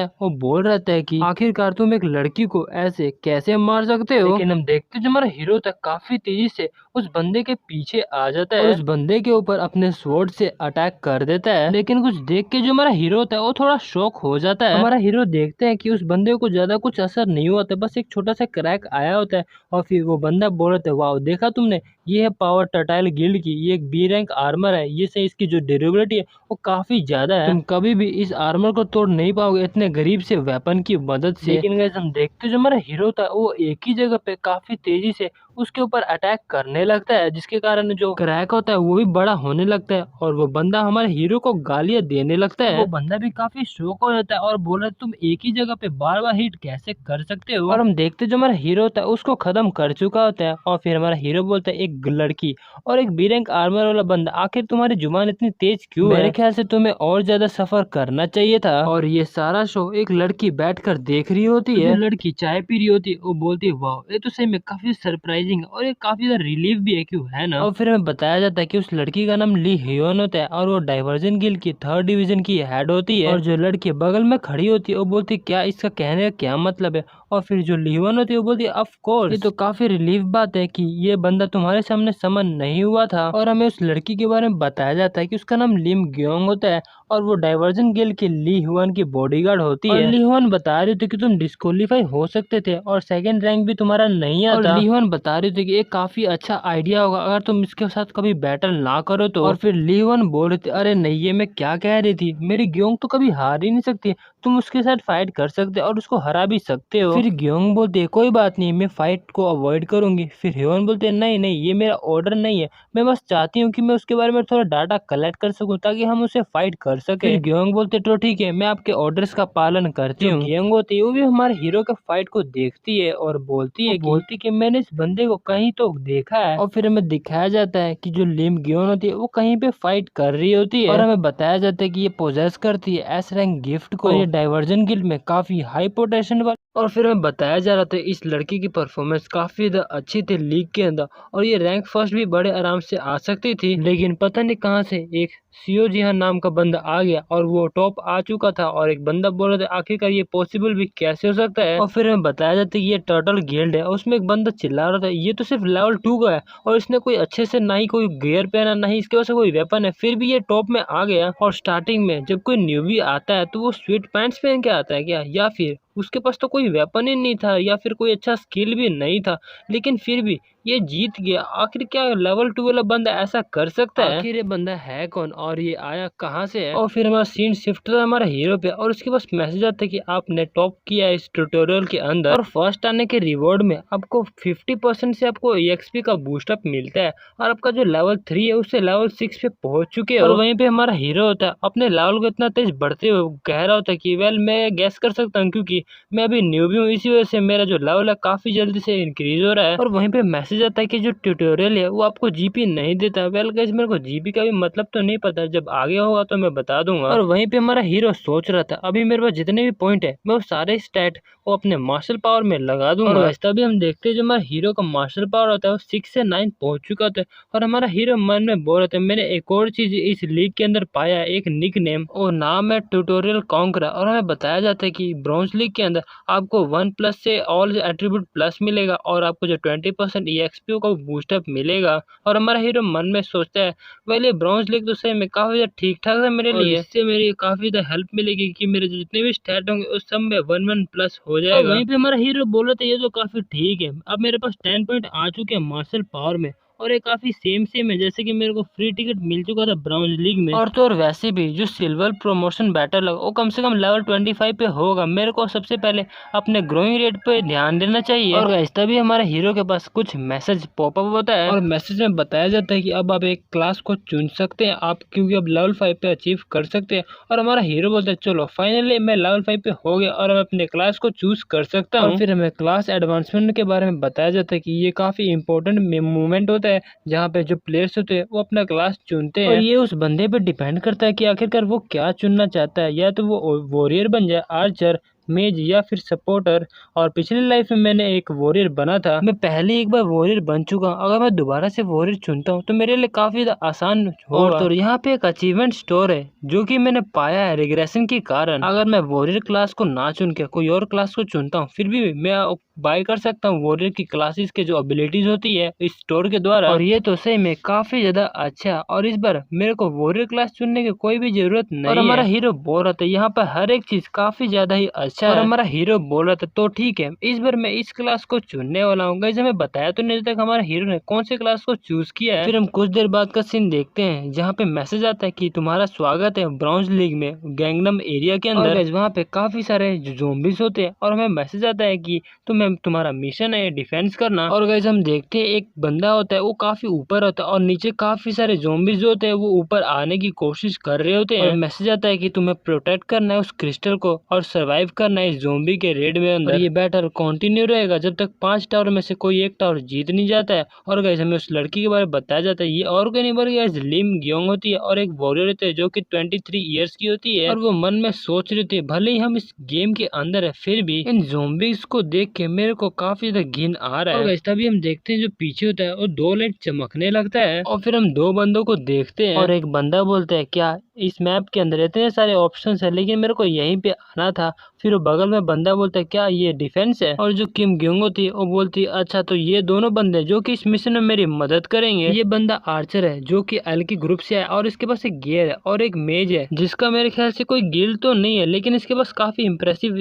है, वो बोल रहता है कि आखिरकार तुम एक लड़की को ऐसे कैसे मार सकते हो। लेकिन हम देखते हैं जो हमारा हीरो होता है काफी तेजी से उस बंदे के पीछे आ जाता है और उस बंदे के ऊपर अपने स्वॉर्ड से अटैक कर देता है। लेकिन कुछ देख के जो हमारा हीरो होता है वो थोड़ा शॉक हो जाता है। हमारा हीरो देखते हैं कि उस बंदे को ज्यादा कुछ असर नहीं हुआ था, बस एक छोटा सा क्रैक आया होता है। और फिर वो बंदा बोल रहा था वाह देखा तुमने ये है पावर टटाइल गिल्ड की, ये एक बी रैंक आर्मर है, ये से इसकी जो ड्यूरेबिलिटी है वो काफी ज्यादा है, तुम कभी भी इस आर्मर को तोड़ नहीं पाओगे इतने गरीब से वेपन की मदद से। लेकिन गाइस हम देखते जो हमारा हीरो था वो एक ही जगह पे काफी तेजी से उसके ऊपर अटैक करने लगता है जिसके कारण जो क्रैक होता है वो भी बड़ा होने लगता है और वो बंदा हमारे हीरो को गालियां देने लगता है। वो बंदा भी काफी शौक हो जाता है और बोल रहा है तुम एक ही जगह पे बार बार हिट कैसे कर सकते हो। और हम देखते जो हमारा हीरो होता है उसको खत्म कर चुका होता है और फिर हमारा हीरो बोलता है एक लड़की और एक बी रैंक आर्मर वाला बंदा आखिर तुम्हारी जुबान इतनी तेज क्यों है? मेरे ख्याल से तुम्हें और ज्यादा सफर करना चाहिए था। और ये सारा शो एक लड़की बैठकर देख रही होती है, लड़की चाय पी रही होती है, वो बोलती है वाह ये तो सही में काफी सरप्राइजिंग और ये काफी ज्यादा रिलीफ भी है, क्यों है ना। और फिर हमें बताया जाता है कि उस लड़की का नाम ली ह्योन होता है और वो डाइवर्जन गिल्ड की 3rd डिवीजन की हेड होती है। और जो लड़की बगल में खड़ी होती है वो बोलती है क्या इसका कहने का क्या मतलब है। और फिर जो लीवन होती है वो बोलती है ऑफ कोर्स, ये तो काफी रिलीफ बात है कि ये बंदा तुम्हारे सामने समन नहीं हुआ था। और हमें उस लड़की के बारे में बताया जाता है कि उसका नाम लिम ग्योंग होता है और वो डाइवर्जन गिल्ड की ली हुआन की बॉडीगार्ड होती है। और ली हुआन बता रही थी कि तुम डिस्क्वालीफाई हो सकते थे और सेकंड रैंक भी तुम्हारा नहीं आता। और ली हुआन बता रही थी कि ये काफी अच्छा आइडिया होगा अगर तुम इसके साथ कभी बैटल ना करो तो। और फिर ली हुआन बोल रही थी अरे नहीं ये मैं क्या कह रही थी, मेरी ग्योंग तो कभी हार ही नहीं सकती, तुम उसके साथ फाइट कर सकते और उसको हरा भी सकते हो। फिर ग्योंग बोलते है कोई बात नहीं मैं फाइट को अवॉइड करूंगी। फिर ह्योन बोलते हैं नहीं नहीं ये मेरा ऑर्डर नहीं है, मैं बस चाहती हूँ कि मैं उसके बारे में थोड़ा डाटा कलेक्ट कर सकूं ताकि हम उसे फाइट कर सके। फिर ग्योंग बोलते तो ठीक है मैं आपके ऑर्डर्स का पालन करती हूँ। ग्योंग होती है वो भी हमारे हीरो के फाइट को देखती है और बोलती है कि मैंने इस बंदे को कहीं तो देखा है। और फिर हमें दिखाया जाता है कि जो लिम ग्योन होती है वो कहीं पे फाइट कर रही होती है और हमें बताया जाता है कि ये पोजेस करती है एस रैंक गिफ्ट को और ये डाइवर्जन गिल्ड में काफी हाई पोटेंशियल वाली। और फिर हमें बताया जा रहा था इस लड़की की परफॉर्मेंस काफी अच्छी थी लीग के अंदर और ये रैंक फर्स्ट भी बड़े आराम से आ सकती थी, लेकिन पता नहीं कहां से एक सीओ जिहान नाम का बंदा आ गया और वो टॉप आ चुका था। और एक बंदा बोल रहा था आखिरकार ये पॉसिबल भी कैसे हो सकता है। और फिर हमें बताया जाता है कि ये टर्टल गिल्ड है और उसमें एक बंदा चिल्ला रहा था ये तो सिर्फ लेवल 2 का है और इसने कोई अच्छे से ना ही कोई गियर पहना ना ही इसके पास कोई वेपन है, फिर भी ये टॉप में आ गया। और स्टार्टिंग में जब कोई न्यूबी आता है तो वो स्वीट पैंट्स पहन के आता है क्या, या फिर उसके पास तो कोई वेपन ही नहीं था या फिर कोई अच्छा स्किल भी नहीं था, लेकिन फिर भी ये जीत गया। आखिर क्या लेवल 2 वाला बंदा ऐसा कर सकता है? आखिर ये बंदा है कौन और ये आया कहाँ से है? और फिर हमारा सीन शिफ्ट होता है हमारा हीरो पे और उसके पास मैसेज आता है कि आपने टॉप किया है इस ट्यूटोरियल के अंदर और फर्स्ट आने के रिवॉर्ड में आपको 50% से आपको EXP का बूस्टअप मिलता है और आपका जो लेवल 3 है उससे लेवल 6 पे पहुंच चुके हो। और वहीं पे हमारा हीरो होता है अपने लेवल को इतना तेज बढ़ते हुए कह रहा होता है कि वेल मैं गैस कर सकता हूँ क्योंकि मैं अभी न्यूबी हूँ, इसी वजह से मेरा जो लेवल है काफी जल्दी से इंक्रीज हो रहा है। और वहीं पे मैसेज आता है कि जो ट्यूटोरियल है वो आपको जीपी नहीं देता। वेल गाइस मेरे को जीपी का भी मतलब तो नहीं पता, जब आगे होगा तो मैं बता दूंगा। और वहीं पे हमारा हीरो सोच रहा था अभी मेरे पास जितने भी पॉइंट है मैं वो सारे स्टैट वो अपने मार्शल पावर में लगा दूंगा। और वैसे तभी हम देखते हैं जो हमारा हीरो का मार्शल पावर होता है वो 6 से 9 पहुंच चुका होता है और हमारा हीरो मन में बोल रहा था मैंने एक और चीज इस लीग के अंदर पाया है, एक निक नेम और नाम है ट्यूटोरियल कॉन्करर। और हमें बताया जाता है कि ब्रॉन्ज लीग के अंदर आपको 1+ से ऑल एट्रीब्यूट प्लस मिलेगा और आपको जो 20% EXP का बूस्टअप मिलेगा। और हमारा हीरो मन में सोचता है वेल ये ब्रॉन्ज लीग तो सही में काफी ज्यादा ठीक ठाक है मेरे लिए, इससे मेरी काफी ज्यादा हेल्प मिलेगी कि मेरे जितने भी स्टैट होंगे उस सब में 1+ हो जाएगा। वहीं पे हमारा हीरो बोल रहा था ये तो काफी ठीक है, अब मेरे पास 10 पॉइंट आ चुके हैं मार्शल पावर में और ये काफी सेम है जैसे कि मेरे को फ्री टिकट मिल चुका था ब्रॉन्ज लीग में। और तो और वैसे भी जो सिल्वर प्रमोशन बैटल है वो कम से कम लेवल 25 पे होगा। मेरे को सबसे पहले अपने ग्रोइंग रेट पे ध्यान देना चाहिए। और गाइस तभी हमारे हीरो के पास कुछ मैसेज पॉपअप होता है और मैसेज में बताया जाता है कि अब आप एक क्लास को चुन सकते हैं आप क्योंकि अब लेवल 5 पे अचीव कर सकते हैं। और हमारा हीरो बोलता है चलो फाइनली मैं लेवल 5 पे हो गया और मैं अपने क्लास को चूज कर सकता हूँ। और फिर हमें क्लास एडवांसमेंट के बारे में बताया जाता है कि ये काफी इंपॉर्टेंट मूवमेंट होता है जहाँ पे जो प्लेयर्स होते हैं वो अपना क्लास चुनते हैं और ये उस बंदे पे डिपेंड करता है कि आखिरकार वो क्या चुनना चाहता है, या तो वो वॉरियर बन जाए, आर्चर, मेज या फिर सपोर्टर। और पिछली लाइफ में मैंने एक वॉरियर बना था, मैं पहले एक बार वॉरियर बन चुका हूँ। अगर मैं दोबारा से वॉरियर चुनता हूँ तो मेरे लिए काफी आसान होगा। और तो यहाँ पे एक अचीवमेंट स्टोर है जो कि मैंने पाया है रिग्रेशन के कारण। अगर मैं वॉरियर क्लास को ना चुन के कोई और क्लास को चुनता हूँ फिर भी मैं बाय कर सकता हूँ वॉरियर की क्लासेस के जो एबिलिटीज होती है इस स्टोर के द्वारा। और ये तो सही में काफी ज्यादा अच्छा। और इस बार मेरे को वॉरियर क्लास चुनने की कोई भी जरूरत नहीं और हमारा हीरो बोल रहा था यहाँ पर हर एक चीज काफी ज्यादा ही अच्छा है। और हमारा हीरो बोल रहा था तो ठीक है इस बार मैं इस क्लास को चुनने वाला हूँ। गाइस हमें बताया तो नहीं तक हमारा हीरो ने कौन से क्लास को चूज किया है। फिर हम कुछ देर बाद का सीन देखते हैं जहाँ पे मैसेज आता है कि तुम्हारा स्वागत है ब्रॉन्ज लीग में गैंगनम एरिया के अंदर। और वहाँ पे काफी सारे ज़ोंबीज होते हैं और हमें मैसेज आता है कि तुम्हारा मिशन है डिफेंस करना। और गाइस हम देखते हैं एक बंदा होता है वो काफी ऊपर होता है और नीचे काफी सारे ज़ोंबीज जो होते हैं वो ऊपर आने की कोशिश कर रहे होते हैं। और मैसेज आता है कि तुम्हें प्रोटेक्ट करना है उस क्रिस्टल को और सर्वाइव करना है इस ज़ोंबी के रेड में अंदर। और ये बैटल कंटिन्यू रहेगा जब तक 5 टावर में से कोई एक टावर जीत नहीं जाता है। और गाइस हमें उस लड़की के बारे में बताया जाता है ये और कोई नहीं बल्कि लिम ग्योंग होती है और एक वॉरियर होती है जो कि 23 ईयर्स की होती है। और वो मन में सोच रही थी भले ही हम इस गेम के अंदर है फिर भी इन ज़ोंबीज को देख के मेरे को काफी ज्यादा घिन आ रहा है। और तभी हम देखते हैं जो पीछे होता है वो 2 लाइट चमकने लगता है और फिर हम 2 बंदों को देखते हैं और एक बंदा बोलता है क्या इस मैप के अंदर इतने सारे ऑप्शंस है लेकिन मेरे को यहीं पे आना था। फिर वो बगल में बंदा बोलता है क्या ये डिफेंस है। और जो किम ग्योंग होती है वो बोलती है अच्छा तो ये दोनों बंदे जो कि इस मिशन में मेरी मदद करेंगे। ये बंदा आर्चर है जो कि एल की ग्रुप से है और इसके पास एक गियर है और एक मेज है जिसका मेरे ख्याल से कोई गिल्ड तो नहीं है लेकिन इसके पास काफी इम्प्रेसिव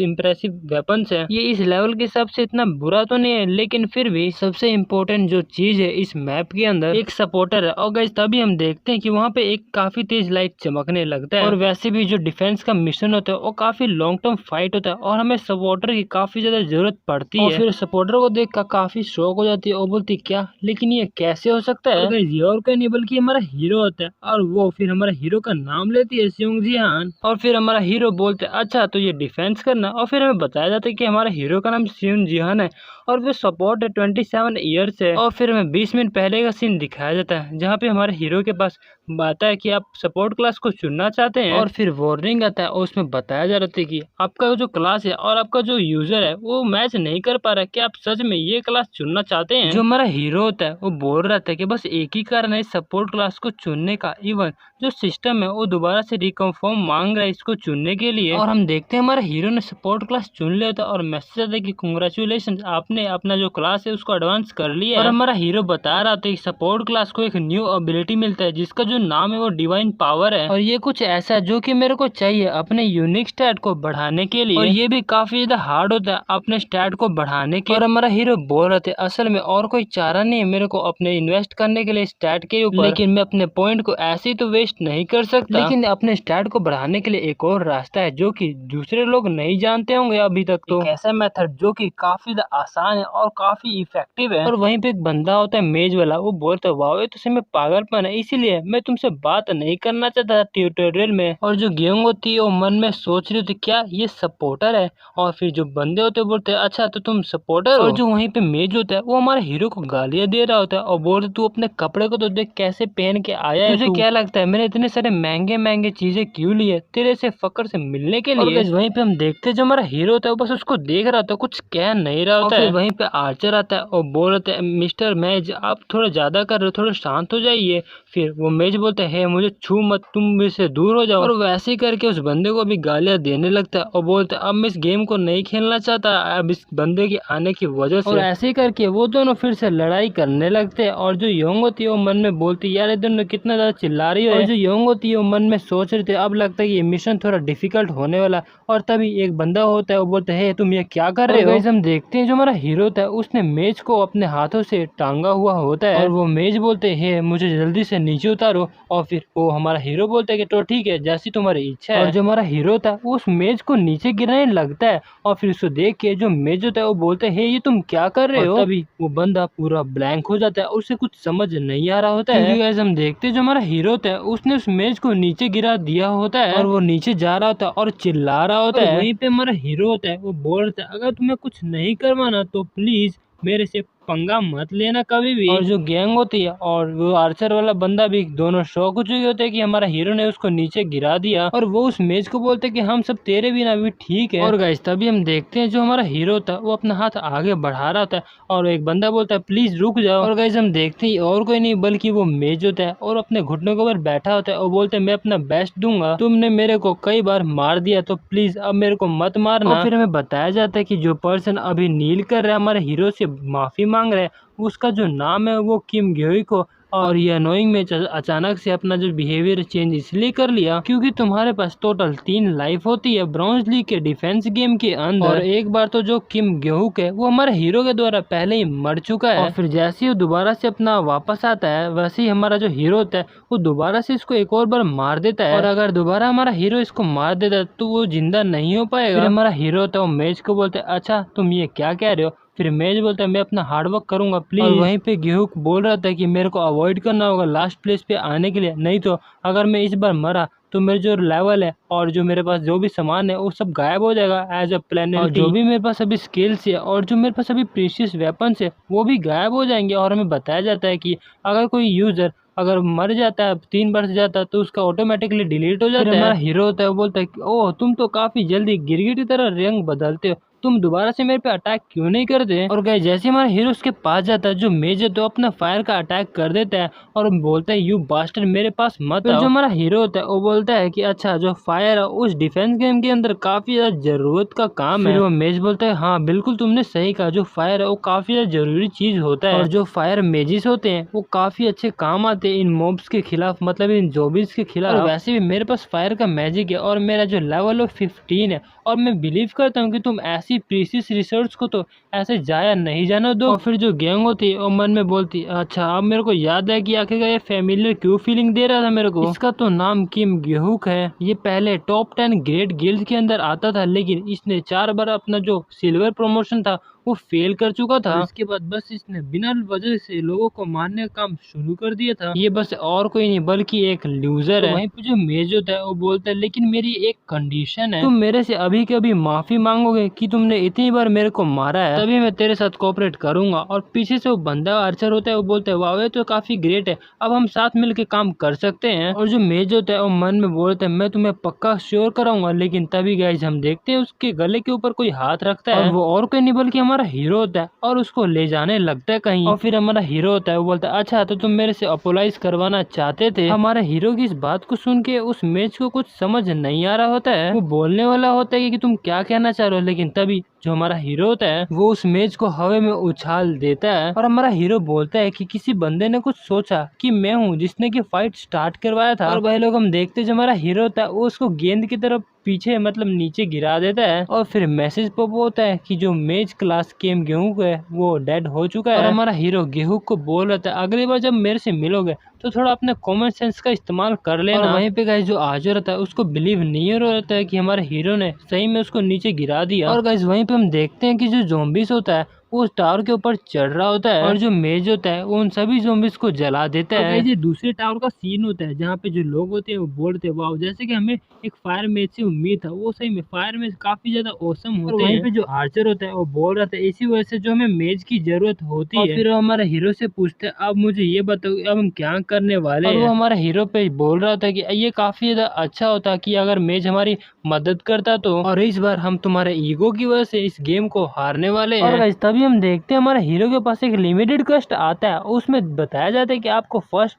वेपन्स है। ये इस लेवल के हिसाब से इतना बुरा तो नहीं है लेकिन फिर भी सबसे इम्पोर्टेंट जो चीज है इस मैप के अंदर एक सपोर्टर है। और गाइस तभी हम देखते हैं कि वहाँ पे एक काफी तेज लाइट चमकने लगता है। और वैसे भी जो डिफेंस का मिशन होता है वो काफी लॉन्ग टर्म फाइट होता है और हमें सपोर्टर की काफी ज्यादा जरूरत पड़ती है। और फिर सपोर्टर को देख कर काफी शौक हो जाती है और बोलती क्या लेकिन ये कैसे हो सकता है। ये और कोई नहीं बल्कि हमारा हीरो होता है और वो फिर हमारा हीरो का नाम लेती है सियोंग जिहान। और फिर हमारा हीरो बोलते है अच्छा तो ये डिफेंस करना। और फिर हमें बताया जाता है कि हमारा हीरो का नाम सियोंग जिहान है और वो सपोर्ट है 27 ईयर्स है। और फिर हमें 20 मिनट पहले का सीन दिखाया जाता है जहाँ पे हमारे हीरो के पास आता है कि आप सपोर्ट क्लास को चुनना चाहते हैं। और फिर वार्निंग आता है और उसमें बताया जा रहा था कि आपका जो क्लास है और आपका जो यूजर है वो मैच नहीं कर पा रहा है, क्या आप सच में ये क्लास चुनना चाहते हैं। जो हमारा हीरो होता है वो बोल रहा था कि बस एक ही कारण है सपोर्ट क्लास को चुनने का, इवन जो सिस्टम है वो दोबारा से रिकन्फर्म मांग रहा है इसको चुनने के लिए। और हम देखते हैं हमारा हीरो ने सपोर्ट क्लास चुन लिया था और मैसेज आता है कि कांग्रेचुलेशन आपने अपना जो क्लास है उसको एडवांस कर लिया। और हमारा हीरो बता रहा था कि सपोर्ट क्लास को एक न्यू एबिलिटी मिलता है जिसका जो नाम है वो डिवाइन पावर है और ये कुछ ऐसा है जो कि मेरे को चाहिए अपने यूनिक स्टैट को बढ़ाने के लिए और ये भी काफी ज्यादा हार्ड होता है अपने स्टैट को बढ़ाने के। और हमारा हीरो बोल रहे थे असल में और कोई चारा नहीं है मेरे को अपने इन्वेस्ट करने के लिए स्टैट के ऊपर, लेकिन मैं अपने पॉइंट को ऐसे ही तो वेस्ट नहीं कर सकता, लेकिन अपने स्टैट को बढ़ाने के लिए एक और रास्ता है जो कि दूसरे लोग नहीं जानते होंगे अभी तक। तो ऐसा मेथड जो कि काफी आसान है और काफी इफेक्टिव है। और वहीं पे एक बंदा होता है मेज वाला, वो बोलता है वाह ये तो सही में पागलपन है, इसीलिए मैं तुमसे बात नहीं करना चाहता ट्यूटोरियल में। और जो गेम होती है वो मन में सोच रही होती क्या ये सपोर्टर है, और फिर जो बंदे होते हैं बोलते हैं अच्छा तो तुम सपोर्टर हो। और जो वहीं पे मेज होता है वो हमारे हीरो को गालियां दे रहा होता है और बोलते तू अपने कपड़े को तो देख कैसे पहन के आया है, तुझे क्या लगता है मैंने इतने सारे महंगे महंगे चीजें क्यों लिए तेरे से फकर से मिलने के लिए। और वहीं पे हम देखते हैं जो हमारा हीरो होता है वो बस उसको देख रहा होता है, कुछ कह नहीं रहा होता है। वहीं पे आर्चर आता है और बोल रहे थे मिस्टर मेज आप थोड़ा ज्यादा कर रहे हो, थोड़ा शांत हो जाइए। फिर वो मेज बोलते हैं मुझे छू मत, तुम मेरे से दूर हो जाओ। और वैसे ही करके उस बंदे को भी गालियां देने लगता है और बोलते अब मैं इस गेम को नहीं खेलना चाहता अब इस बंदे के आने की वजह से। और ऐसे ही करके वो दोनों फिर से लड़ाई करने लगते हैं और जो योंग होती है वो मन में बोलती यार ये दोनों कितना ज्यादा चिल्ला रही है। और जो योंग होती है वो मन में सोच रही थी अब लगता है ये मिशन थोड़ा डिफिकल्ट होने वाला। और तभी एक बंदा होता है वो बोलते है तुम ये क्या कर रहे हो। हम देखते हैं जो हमारा हीरो होता है उसने मेज को अपने हाथों से टांगा हुआ होता है और वो मेज बोलते है मुझे जल्दी से नीचे उतारो। और फिर वो हमारा हीरो बोलता है कि तो ठीक है जैसी तुम्हारी इच्छा है। और जो हमारा हीरो होता है वो उस मेज को नीचे गिराने लगता है और फिर उसको देख के जो मेज होता है वो बोलते है ये तुम क्या कर रहे हो। तभी वो बंदा पूरा ब्लैंक हो जाता है, उसे कुछ समझ नहीं आ रहा होता है क्योंकि गाइस हम देखते हैं जो हमारा हीरो होता है उसने उस मेज को नीचे गिरा दिया होता है और वो नीचे जा रहा होता है और चिल्ला रहा होता है। वहीं पे हमारा हीरो होता है वो बोल रहा है अगर तुम्हें कुछ नहीं करवाना तो प्लीज मेरे से पंगा मत लेना कभी भी। और जो गैंग होती है और वो आर्चर वाला बंदा भी दोनों शौक हो चुके होते हैं कि हमारा हीरो ने उसको नीचे गिरा दिया और वो उस मेज को बोलते हैं कि हम सब तेरे बिना भी ठीक है। और गाइस तभी हम देखते हैं जो हमारा हीरो होता है वो अपना हाथ आगे बढ़ा रहा होता है और एक बंदा बोलता है प्लीज रुक जाओ। और गाइस हम देखते हैं और कोई नहीं बल्कि वो मेज होता है और अपने घुटनों के ऊपर बैठा होता है और बोलते हैं मैं अपना बेस्ट दूंगा, तुमने मेरे को कई बार मार दिया तो प्लीज अब मेरे को मत मारना। और फिर हमें बताया जाता है कि जो पर्सन अभी नील कर रहा है हमारे हीरो से माफी मांग रहा है उसका जो नाम है वो किम ग्योइको। और ये अनोइंग में अचानक से अपना जो बिहेवियर चेंज इसलिए कर लिया क्योंकि तुम्हारे पास टोटल 3 लाइफ होती है ब्रॉन्ज लीग के डिफेंस गेम के अंदर। और एक बार तो जो किम ग्योहुक है वो हमारे हीरो के द्वारा पहले ही मर चुका है और फिर जैसे ही वो दोबारा से अपना वापस आता है वैसे ही हमारा जो हीरो होता है वो दोबारा से इसको एक और बार मार देता है। और अगर दोबारा हमारा हीरो इसको मार देता है तो वो जिंदा नहीं हो पाएगा। फिर हमारा हीरो होता है वो मेज को बोलता है अच्छा तुम ये क्या कह रहे हो। फिर मेज बोलता है मैं अपना हार्डवर्क करूंगा प्लीज। और वहीं पे गेहूं बोल रहा था कि मेरे को अवॉइड करना होगा लास्ट प्लेस पे आने के लिए, नहीं तो अगर मैं इस बार मरा तो मेरे जो लेवल है और जो मेरे पास जो भी सामान है वो सब गायब हो जाएगा एज अ प्लेनेट। और जो भी मेरे पास अभी स्किल्स है और जो मेरे पास अभी प्रीशियस वेपन्स है वो भी गायब हो जाएंगे। और हमें बताया जाता है कि अगर कोई यूजर अगर मर जाता है 3 बार से जाता है तो उसका ऑटोमेटिकली डिलीट हो जाता है। हमारा हीरो होता है वो बोलता है कि ओह तुम तो काफी जल्दी गिरगिट की तरह रंग बदलते हो, तुम दोबारा से मेरे पे अटैक क्यों नहीं करते। और गाइस जैसे हमारा हीरो उसके पास जाता है जो मेज है तो अपना फायर का अटैक कर देता है और बोलता है यू बास्टर मेरे पास मत आओ। जो हमारा हीरो होता है वो बोलता है कि अच्छा जो फायर है उस डिफेंस गेम के अंदर काफी ज्यादा जरूरत का काम है। फिर वो मेज बोलता है हाँ बिल्कुल तुमने सही कहा, जो फायर है वो काफी ज्यादा जरूरी चीज होता है और जो फायर मेजिस होते हैं वो काफी अच्छे काम आते हैं इन मॉब्स के खिलाफ, मतलब इन जॉबिस के खिलाफ। और वैसे भी मेरे पास फायर का मैजिक है और मेरा जो लेवल है 15 है और मैं बिलीव करता हूँ कि तुम ऐसी प्रीसियस रिसर्च को तो ऐसे जाया नहीं जाना दो। और फिर जो गैंग होती है वो मन में बोलती अच्छा अब मेरे को याद है कि आखिर ये फैमिलियर क्यों फीलिंग दे रहा था मेरे को, इसका तो नाम किम ग्योहुक है। ये पहले टॉप 10 ग्रेट गिल्ड के अंदर आता था लेकिन इसने 4 बार अपना जो सिल्वर प्रमोशन था वो फेल कर चुका था। इसके बाद बस इसने बिना वजह से लोगों को मारने का काम शुरू कर दिया था। ये बस और कोई नहीं बल्कि एक लूजर है। वहीं पे जो मेज होता है वो बोलता है लेकिन मेरी एक कंडीशन है, तुम मेरे से अभी के अभी माफी मांगोगे कि तुमने इतनी बार मेरे को मारा है, तभी मैं तेरे साथ कोऑपरेट करूंगा। और पीछे से वो बंदा आर्चर होता है वो बोलता है वाह ये तो काफी ग्रेट है, अब हम साथ मिलकर काम कर सकते हैं। और जो मेज होता है वो मन में बोलता है मैं तुम्हें पक्का श्योर कराऊंगा। लेकिन तभी गाइस हम देखते हैं उसके गले के ऊपर कोई हाथ रखता है और वो और कोई नहीं बल्कि हमारा हीरो होता है और उसको ले जाने लगता है कहीं, और फिर हमारा हीरो होता है वो बोलता है अच्छा तो तुम मेरे से अपोलाइज करवाना चाहते थे। हमारे हीरो की इस बात को सुन के उस मेज को कुछ समझ नहीं आ रहा होता है, वो बोलने वाला होता है कि तुम क्या कहना चाह रहे हो, लेकिन तभी जो हमारा हीरो होता है वो उस मेज को हवा में उछाल देता है और हमारा हीरो बोलता है कि किसी बंदे ने कुछ सोचा कि मैं हूँ जिसने की फाइट स्टार्ट करवाया था। और वह लोग हम देखते जो हमारा हीरो होता है वो उसको गेंद की तरफ पीछे मतलब नीचे गिरा देता है, और फिर मैसेज पॉप होता है कि जो मेज क्लास केम गेहूं है वो डेड हो चुका है। और हमारा हीरो गेहूं को बोल रहा था अगली बार जब मेरे से मिलोगे तो थोड़ा अपने कॉमन सेंस का इस्तेमाल कर लेना। और वहीं पे गाइस जो आजर रहता है उसको बिलीव नहीं हो रहा होता है कि हमारे हीरो ने सही में उसको नीचे गिरा दिया। और गाइस वहीं पे हम देखते हैं कि जो ज़ॉम्बीज होता है वो टावर के ऊपर चढ़ रहा होता है और जो मेज होता है वो उन सभी ज़ॉम्बीज को जला देता है। ये दूसरे टावर का सीन होता है जहाँ पे जो लोग होते हैं वो बोलते हैं वाओ, जैसे कि हमें एक फायर मेज से उम्मीद था, वो सही में फायर मेज काफी ज्यादा औसम होते हैं। वहीं पे जो आर्चर होता है वो बोल रहा था इसी वजह से जो हमें मेज की जरूरत होती है। फिर वो हमारे हीरो से पूछते हैं अब मुझे ये बताओ अब हम क्या करने वाले हैं। और वो हमारे हीरो पे बोल रहा था कि ये काफी ज्यादा अच्छा होता कि अगर मेज हमारी मदद करता तो, और इस बार हम तुम्हारे ईगो की वजह से इस गेम को हारने वाले हैं। और तभी हम देखते हैं हमारे हीरो के पास एक लिमिटेड क्वेस्ट आता है, उसमें बताया जाता है कि आपको फर्स्ट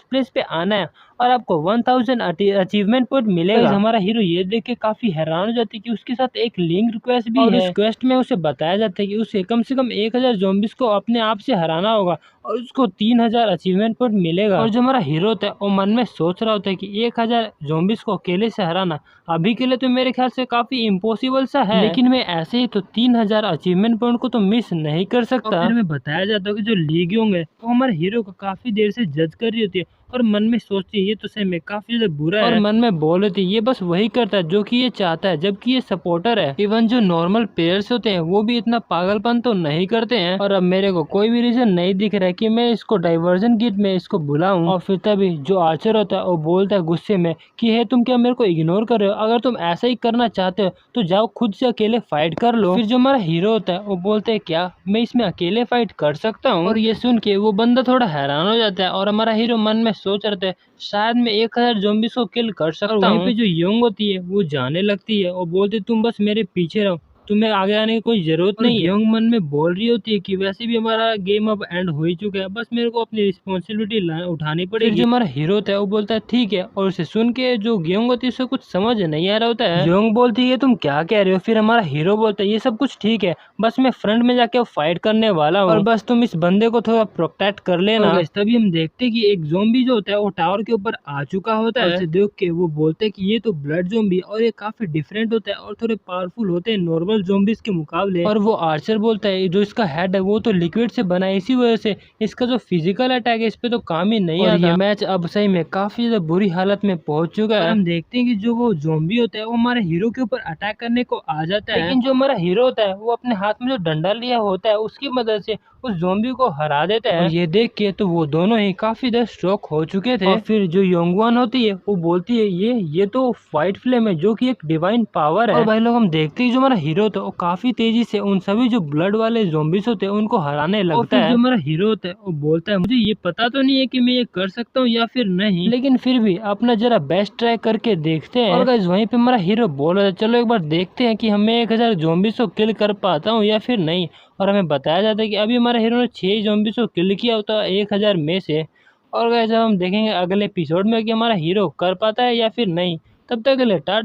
प्लेस पे आना है और आपको 1000 अचीवमेंट पॉइंट मिलेगा। हमारा हीरो ये देख के काफी हैरान हो जाती है कि उसके साथ एक लिंक रिक्वेस्ट भी है। उस क्वेस्ट में उसे बताया जाता है कि उसे कम से कम 1000 ज़ॉम्बीज को अपने आप से हराना होगा और उसको 3000 अचीवमेंट पॉइंट मिलेगा। और जो हमारा हीरो होता है वो मन में सोच रहा होता है कि 1000 ज़ॉम्बीज को अकेले से हराना अभी के लिए तो मेरे ख्याल से काफी इम्पॉसिबल सा है, लेकिन मैं ऐसे ही तो 3000 अचीवमेंट पॉइंट को तो मिस नहीं कर सकता। और फिर हमें बताया जाता है कि जो ली ग्योंग है वो हमारे हीरो को काफी देर से जज कर रही होती है और मन में सोचती है ये तो सही में काफी ज्यादा बुरा है, और मन में बोल रही थी ये बस वही करता है जो कि ये चाहता है, जबकि ये सपोर्टर है। इवन जो नॉर्मल प्लेयर्स होते हैं वो भी इतना पागलपन तो नहीं करते हैं। और अब मेरे को कोई भी रीजन नहीं दिख रहा है कि मैं इसको डाइवर्जन किट में इसको बुलाऊं। और फिर तभी जो आर्चर होता है वो बोलता है गुस्से में कि हे तुम क्या मेरे को इग्नोर कर रहे हो, अगर तुम ऐसा ही करना चाहते हो तो जाओ खुद से अकेले फाइट कर लो। फिर जो हमारा हीरो होता है वो बोलते है क्या मैं इसमें अकेले फाइट कर सकता हूँ। और ये सुन के वो बंदा थोड़ा हैरान हो जाता है और हमारा हीरो मन में सोच रहे थे शायद मैं 1000 ज़ॉम्बीज़ को किल कर सकता हूँ। वहीं पे जो यंग होती है वो जाने लगती है और बोलती तुम बस मेरे पीछे रहो, तुम्हें आगे आने की कोई जरूरत नहीं है। यंग मन में बोल रही होती है कि वैसे भी हमारा गेम अब एंड हो ही चुका है, बस मेरे को अपनी रिस्पॉन्सिबिलिटी उठानी पड़ेगी। फिर जो हमारा हीरो होता है वो बोलता है ठीक है, और उसे सुन के जो यंग होती है उसे कुछ समझ नहीं आ रहा होता है। यंग बोलती है तुम क्या कह रहे हो। फिर हमारा हीरो बोलता है ये सब कुछ ठीक है, बस मैं फ्रंट में जाके फाइट करने वाला हूँ और बस तुम इस बंदे को थोड़ा प्रोटेक्ट कर लेना। तभी हम देखते हैं कि एक ज़ॉम्बी जो होता है वो टावर के ऊपर आ चुका होता है। उसे देख के वो बोलते हैं कि ये तो ब्लड ज़ॉम्बी और ये काफी डिफरेंट होता है और थोड़े पावरफुल होते हैं नॉर्मल ज़ॉम्बीज के मुकाबले। और वो आर्चर बोलता है जो इसका हेड है वो तो लिक्विड से बना है, इसी वजह से इसका जो फिजिकल अटैक है इस पे तो काम ही नहीं आता। ये मैच अब सही में काफी ज्यादा बुरी हालत में पहुंच चुका है। हम देखते हैं कि जो वो ज़ॉम्बी होता है वो हमारे हीरो के ऊपर अटैक करने को आ जाता है, लेकिन जो हमारा हीरो होता है वो अपने हाथ में जो डंडा लिया होता है उसकी मदद से उस ज़ॉम्बी को हरा देता है। और ये देख के तो वो दोनों ही काफी ज्यादा स्ट्रोक हो चुके थे। और फिर जो योंगवान होती है वो बोलती है ये तो व्हाइट फ्लेम है जो कि एक डिवाइन पावर है। और भाई लोग हम देखते हैं जो हमारा हीरो होता है वो काफी तेजी से उन सभी जो ब्लड वाले ज़ॉम्बीज होते हैं उनको हराने लगता है। जो हमारा हीरो होता है वो बोलता है मुझे ये पता तो नहीं है कि मैं ये कर सकता हूँ या फिर नहीं, लेकिन फिर भी अपना जरा बेस्ट ट्राई करके देखते हैं। और गाइस वहीं पे हमारा हीरो बोल रहा है चलो एक बार देखते हैं कि हमें 1000 ज़ॉम्बीज को किल कर पाता हूँ या फिर नहीं। और हमें बताया जाता है कि अभी हमारे हीरो ने 6 ज़ॉम्बीज को किल किया होता है 1000 में से। और गाइस हम देखेंगे अगले एपिसोड में कि हमारा हीरो कर पाता है या फिर नहीं। तब तक के लिए टाटा।